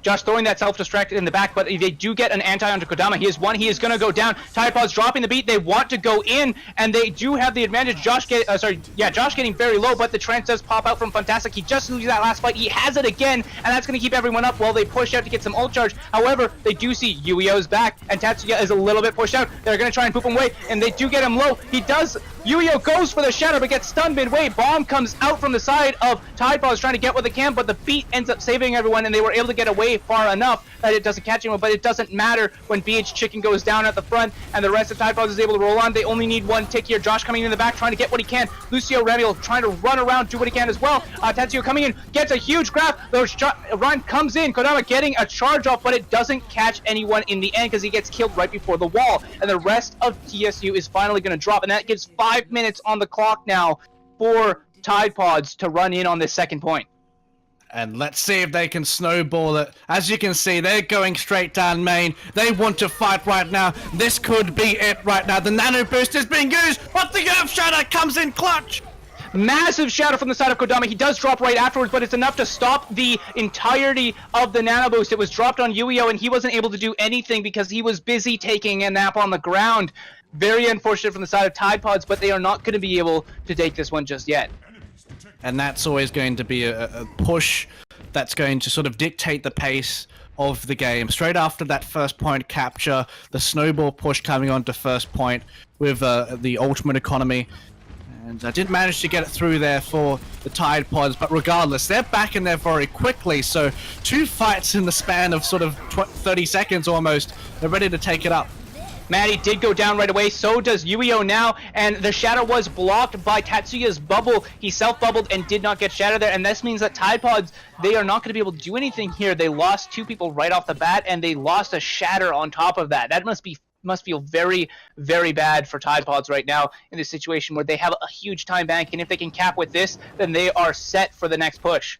Speaker 1: Josh throwing that self-destruct in the back, but if they do get an anti onto Kodama, he is one. He is going to go down. Tidepods dropping the beat. They want to go in, and they do have the advantage. Josh getting very low, but the trance does pop out from Fantastic. He just loses that last fight. He has it again, and that's going to keep everyone up while they push out to get some ult charge. However, they do see Yuio's back, and Tatsuya is a little bit pushed out. They're going to try and poop him away, and they do get him low. He does. Yuio goes for the shatter, but gets stunned midway. Bomb comes out from the side of Tidepods trying to get what they can, but the beat ends up saving everyone, and they were able to get away far enough that it doesn't catch anyone. But it doesn't matter when BH Chicken goes down at the front, and the rest of Tidepods is able to roll on. They only need one tick here. Josh coming in the back, trying to get what he can. Lucio Ramiel trying to run around, do what he can as well. Tetsuya coming in, gets a huge grab. The run comes in. Kodama getting a charge off, but it doesn't catch anyone in the end because he gets killed right before the wall. And the rest of TSU is finally going to drop, and that gives 5 minutes on the clock now for Tidepods to run in on this second point.
Speaker 2: And let's see if they can snowball it. As you can see, they're going straight down main. They want to fight right now. This could be it right now. The nano boost is being used, but the Earth Shatter comes in clutch.
Speaker 1: Massive shadow from the side of Kodama. He does drop right afterwards, but it's enough to stop the entirety of the nano boost. It was dropped on Yuio, and he wasn't able to do anything because he was busy taking a nap on the ground. Very unfortunate from the side of Tidepods, but they are not going to be able to take this one just yet.
Speaker 2: And that's always going to be a push that's going to sort of dictate the pace of the game. Straight after that first point capture, the snowball push coming on to first point with the ultimate economy. And I didn't manage to get it through there for the Tidepods, but regardless, they're back in there very quickly. So 2 fights in the span of sort of 30 seconds almost. They're ready to take it up.
Speaker 1: Maddie did go down right away, so does Yuio now, and the shadow was blocked by Tatsuya's bubble. He self-bubbled and did not get shadow there, and this means that Tidepods, they are not going to be able to do anything here. They lost 2 people right off the bat, and they lost a shatter on top of that. That must feel very, very bad for Tidepods right now in this situation where they have a huge time bank, and if they can cap with this, then they are set for the next push.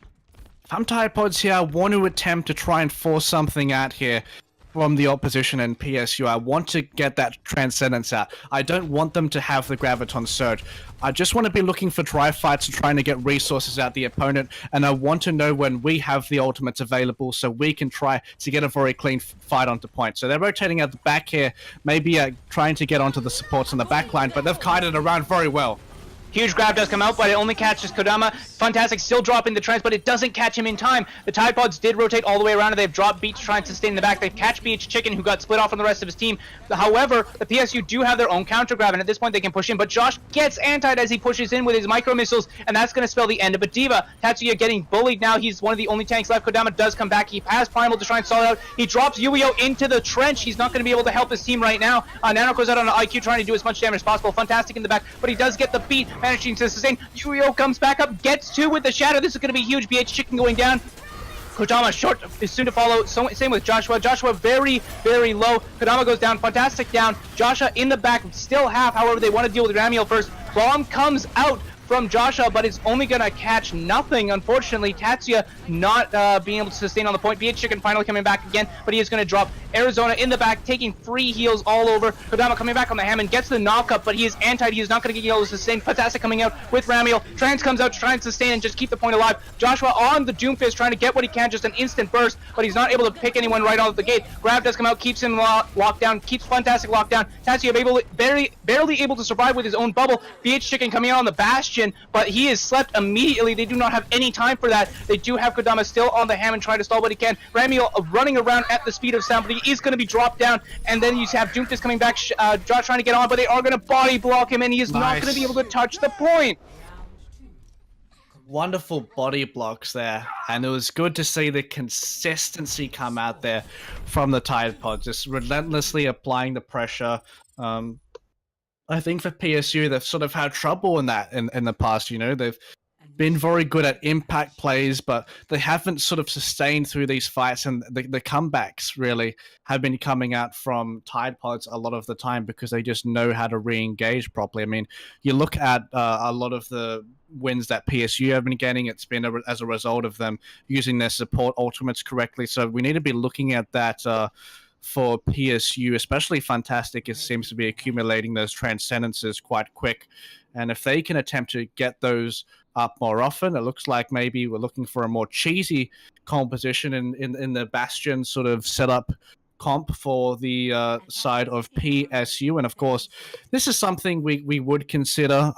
Speaker 2: If I'm Tidepods here, I want to attempt to try and force something out here from the opposition and PSU. I want to get that Transcendence out. I don't want them to have the Graviton Surge. I just want to be looking for dry fights and trying to get resources out the opponent, and I want to know when we have the ultimates available so we can try to get a very clean fight onto point. So they're rotating at the back here, maybe trying to get onto the supports on the back line, but they've kited around very well.
Speaker 1: Huge grab does come out, but it only catches Kodama. Fantastic still dropping the trance, but it doesn't catch him in time. The Tidepods did rotate all the way around, and they've dropped Beach to try and sustain in the back. They catch BH Chicken, who got split off from the rest of his team. However, the PSU do have their own counter grab, and at this point they can push in, but Josh gets antied as he pushes in with his micro missiles, and that's going to spell the end of a diva. Tatsuya getting bullied now. He's one of the only tanks left. Kodama does come back. He has Primal to try and stall it out. He drops Yuio into the trench. He's not going to be able to help his team right now. Nano goes out on an IQ trying to do as much damage as possible. Fantastic in the back, but he does get the beat, managing to sustain. Yuio comes back up, gets 2 with the shadow. This is going to be huge. BH Chicken going down. Kodama short is soon to follow. So, same with Joshua. Joshua very, very low. Kodama goes down. Fantastic down. Joshua in the back, still half. However, they want to deal with Ramiel first. Bomb comes out from Joshua, but it's only going to catch nothing. Unfortunately, Tatsuya not being able to sustain on the point. BH Chicken finally coming back again, but he is going to drop Arizona in the back, taking free heals all over. Kodama coming back on the Hammond, gets the knock-up, but he is anti. He is not going to get able to sustain. Fantastic coming out with Ramiel. Trans comes out to try and sustain and just keep the point alive. Joshua on the Doomfist trying to get what he can, just an instant burst, but he's not able to pick anyone right out of the gate. Grab does come out, keeps him locked down, keeps Fantastic locked down. Tatsuya barely able to survive with his own bubble. BH Chicken coming out on the Bastion, but he is slept immediately. They do not have any time for that. They do have Kodama still on the Hammond trying to stall what he can. Ramiel running around at the speed of sound, but he is going to be dropped down. And then you have Doomfist coming back, Josh trying to get on, but they are going to body block him, and he is not going to be able to touch the point.
Speaker 2: Wonderful body blocks there, and it was good to see the consistency come out there from the Tidepods, just relentlessly applying the pressure. I think for PSU, they've sort of had trouble in that in the past. You know, they've been very good at impact plays, but they haven't sort of sustained through these fights, and the comebacks really have been coming out from Tidepods a lot of the time because they just know how to re-engage properly. I mean, you look at a lot of the wins that PSU have been getting, it's been as a result of them using their support ultimates correctly. So we need to be looking at that for PSU, especially Fantastic. It seems to be accumulating those transcendences quite quick. And if they can attempt to get those up more often, it looks like maybe we're looking for a more cheesy composition in the Bastion sort of setup comp for the side of PSU. And of course, this is something we would consider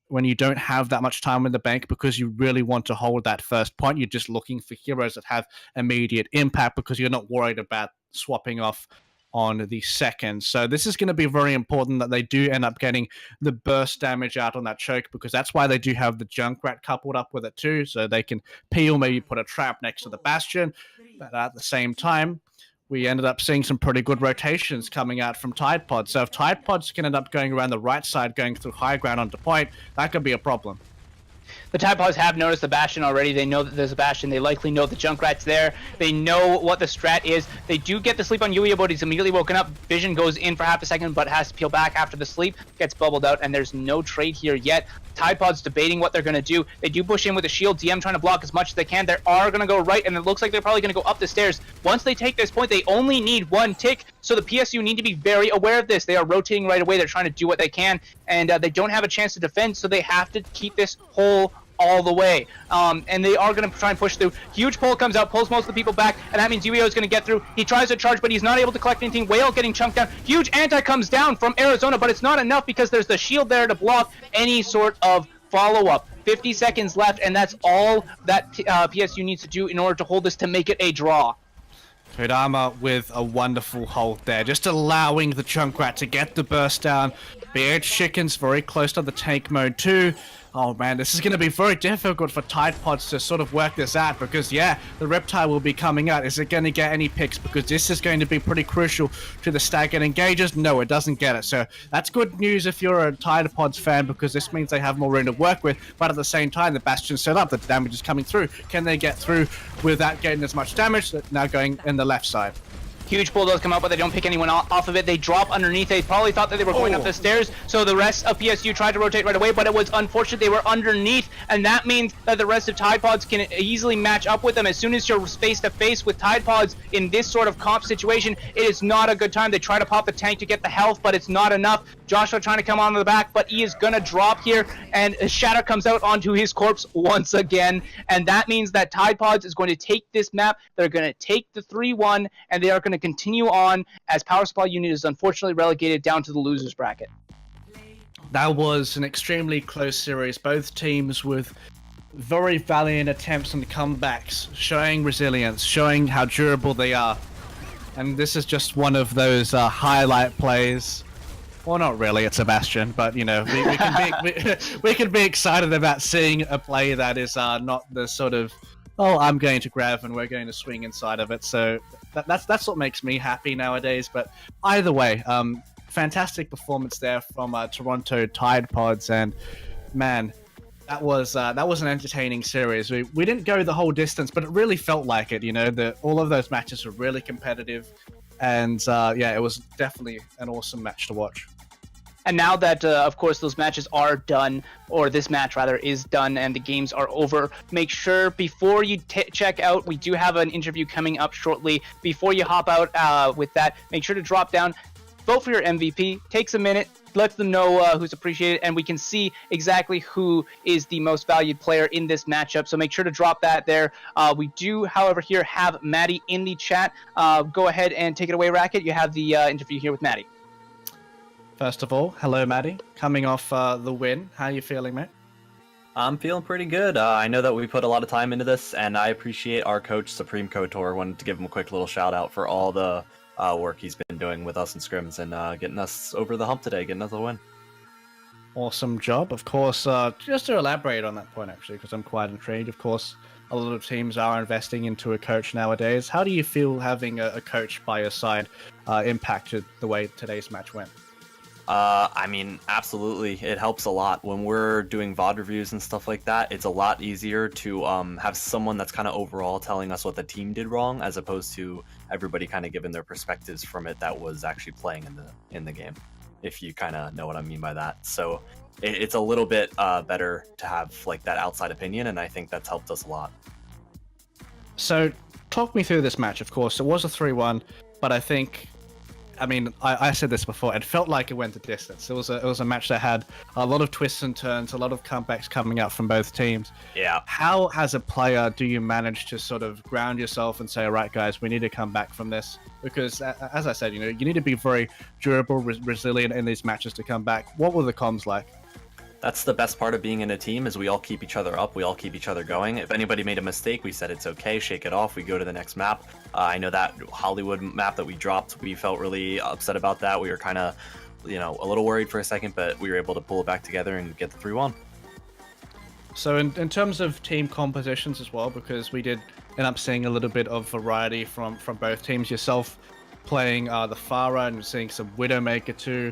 Speaker 2: when you don't have that much time in the bank because you really want to hold that first point. You're just looking for heroes that have immediate impact because you're not worried about swapping off on the second. So this is going to be very important that they do end up getting the burst damage out on that choke, because that's why they do have the Junkrat coupled up with it too, so they can peel, maybe put a trap next to the Bastion. But at the same time, we ended up seeing some pretty good rotations coming out from Tidepods. So if Tidepods can end up going around the right side, going through high ground onto point, that could be a problem.
Speaker 1: The Tidepods have noticed the Bastion already. They know that there's a Bastion. They likely know the Junkrat's there. They know what the strat is. They do get the sleep on Yuya, but he's immediately woken up. Vision goes in for half a second, but has to peel back after the sleep. Gets bubbled out, and there's no trade here yet. Tidepods debating what they're going to do. They do push in with a shield. DM trying to block as much as they can. They are going to go right, and it looks like they're probably going to go up the stairs. Once they take this point, they only need one tick, so the PSU need to be very aware of this. They are rotating right away. They're trying to do what they can, and they don't have a chance to defend, so they have to keep this whole all the way, and they are going to try and push through. Huge pull comes out, pulls most of the people back, and that means Yuio is going to get through. He tries to charge, but he's not able to collect anything. Whale getting chunked down. Huge anti comes down from Arizona, but it's not enough because there's the shield there to block any sort of follow-up. 50 seconds left, and that's all that PSU needs to do in order to hold this to make it a draw.
Speaker 2: Kodama with a wonderful hold there, just allowing the Junkrat to get the burst down. BH Chicken's very close to the tank mode too. Oh man, this is going to be very difficult for Tidepods to sort of work this out because, yeah, the Reptile will be coming out. Is it going to get any picks? Because this is going to be pretty crucial to the staggered engages. No, it doesn't get it. So that's good news if you're a Tidepods fan, because this means they have more room to work with. But at the same time, the Bastion's set up. The damage is coming through. Can they get through without getting as much damage? Now going in the left side.
Speaker 1: Huge pull does come out, but they don't pick anyone off of it. They drop underneath. They probably thought that they were going up the stairs, so the rest of PSU tried to rotate right away, but it was unfortunate they were underneath, and that means that the rest of Tidepods can easily match up with them. As soon as you're face-to-face with Tidepods in this sort of comp situation, it is not a good time. They try to pop the tank to get the health, but it's not enough. Joshua trying to come onto the back, but he is going to drop here, and Shatter comes out onto his corpse once again, and that means that Tidepods is going to take this map. They're going to take the 3-1, and they are going to continue on as Power Supply Unit is unfortunately relegated down to the losers bracket.
Speaker 2: That was an extremely close series. Both teams with very valiant attempts on comebacks, showing resilience, showing how durable they are. And this is just one of those highlight plays. Well, not really, it's Sebastian, but you know, we can be excited about seeing a play that is not the sort of, oh, I'm going to grab and we're going to swing inside of it. So that's what makes me happy nowadays. But either way, fantastic performance there from Toronto Tidepods, and man, that was an entertaining series. We didn't go the whole distance, but it really felt like it. You know, all of those matches were really competitive, and yeah, it was definitely an awesome match to watch.
Speaker 1: And now that, of course, those matches are done, or this match rather is done, and the games are over, make sure before you check out, we do have an interview coming up shortly. Before you hop out with that, make sure to drop down, vote for your MVP, takes a minute, lets them know who's appreciated, and we can see exactly who is the most valued player in this matchup. So make sure to drop that there. We do, however, here have Maddie in the chat. Go ahead and take it away, Racket. You have the interview here with Maddie.
Speaker 2: First of all, hello, Maddie. Coming off the win, how are you feeling, mate?
Speaker 4: I'm feeling pretty good. I know that we put a lot of time into this, and I appreciate our coach, Supreme KOTOR. Wanted to give him a quick little shout out for all the work he's been doing with us in scrims and getting us over the hump today, getting us a win.
Speaker 2: Awesome job. Of course, just to elaborate on that point, actually, because I'm quite intrigued. Of course, a lot of teams are investing into a coach nowadays. How do you feel having a coach by your side impacted the way today's match went?
Speaker 4: I mean, absolutely. It helps a lot. When we're doing VOD reviews and stuff like that, it's a lot easier to have someone that's kind of overall telling us what the team did wrong, as opposed to everybody kind of giving their perspectives from it that was actually playing in the game, if you kind of know what I mean by that. So it's a little bit better to have like that outside opinion, and I think that's helped us a lot.
Speaker 2: So, talk me through this match. Of course, it was a 3-1, but I said this before. It felt like it went the distance. It was a match that had a lot of twists and turns, a lot of comebacks coming up from both teams.
Speaker 4: Yeah.
Speaker 2: How, as a player, do you manage to sort of ground yourself and say, "All right, guys, we need to come back from this"? Because, as I said, you need to be very durable, resilient in these matches to come back. What were the comms like?
Speaker 4: That's the best part of being in a team, is we all keep each other up, we all keep each other going. If anybody made a mistake, we said it's okay, shake it off, we go to the next map. I know that Hollywood map that we dropped, we felt really upset about that. We were kind of, a little worried for a second, but we were able to pull it back together and get the 3-1.
Speaker 2: So in terms of team compositions as well, because we did end up seeing a little bit of variety from both teams, yourself playing the Pharah and seeing some Widowmaker too.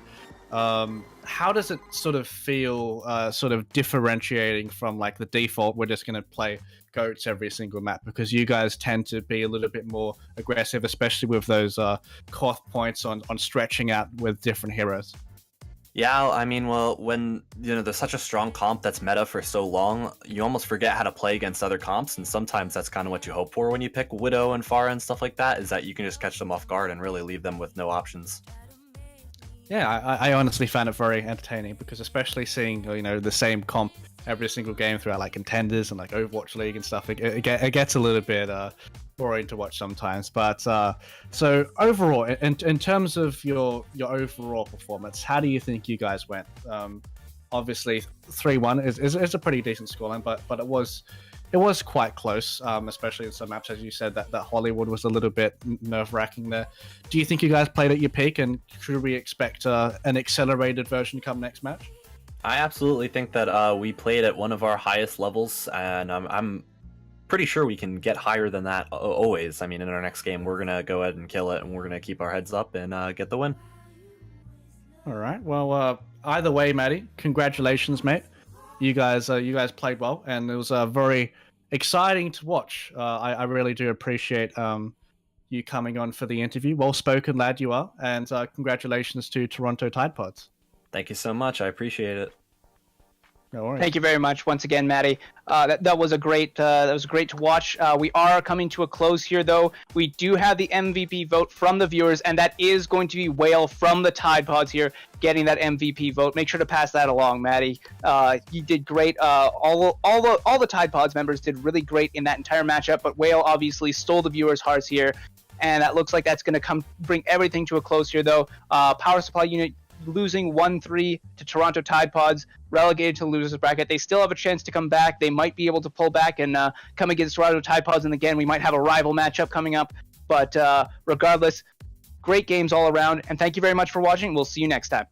Speaker 2: How does it sort of feel, sort of differentiating from like the default, we're just going to play goats every single map? Because you guys tend to be a little bit more aggressive, especially with those Koth points on stretching out with different heroes.
Speaker 4: Yeah, I mean, well, when there's such a strong comp that's meta for so long, you almost forget how to play against other comps, and sometimes that's kind of what you hope for when you pick Widow and Pharah and stuff like that, is that you can just catch them off guard and really leave them with no options.
Speaker 2: Yeah, I honestly found it very entertaining, because especially seeing the same comp every single game throughout like contenders and like Overwatch League and stuff, it gets a little bit boring to watch sometimes. But so overall, in terms of your overall performance, how do you think you guys went? Obviously 3-1 is a pretty decent scoreline, but it was quite close, especially in some maps, as you said, that Hollywood was a little bit nerve-wracking there. Do you think you guys played at your peak, and should we expect an accelerated version come next match?
Speaker 4: I absolutely think that we played at one of our highest levels, and I'm pretty sure we can get higher than that always. I mean, in our next game, we're going to go ahead and kill it, and we're going to keep our heads up and get the win.
Speaker 2: All right. Well, either way, Maddie, congratulations, mate. You guys played well, and it was very exciting to watch. I really do appreciate you coming on for the interview. Well-spoken lad you are, and congratulations to Toronto Tidepods.
Speaker 4: Thank you so much. I appreciate it.
Speaker 2: No worries.
Speaker 1: Thank you very much once again, Maddie. That was great to watch. We are coming to a close here, though. We do have the MVP vote from the viewers, and that is going to be Whale from the Tidepods here getting that MVP vote. Make sure to pass that along, Maddie. You did great. All the Tidepods members did really great in that entire matchup, but Whale obviously stole the viewers' hearts here, and that looks like that's going to bring everything to a close here, though. Power supply unit losing 1-3 to Toronto Tidepods, relegated to the losers bracket. They still have a chance to come back. They might be able to pull back and come against Toronto Tidepods, and again, we might have a rival matchup coming up. But regardless, great games all around, and thank you very much for watching. We'll see you next time.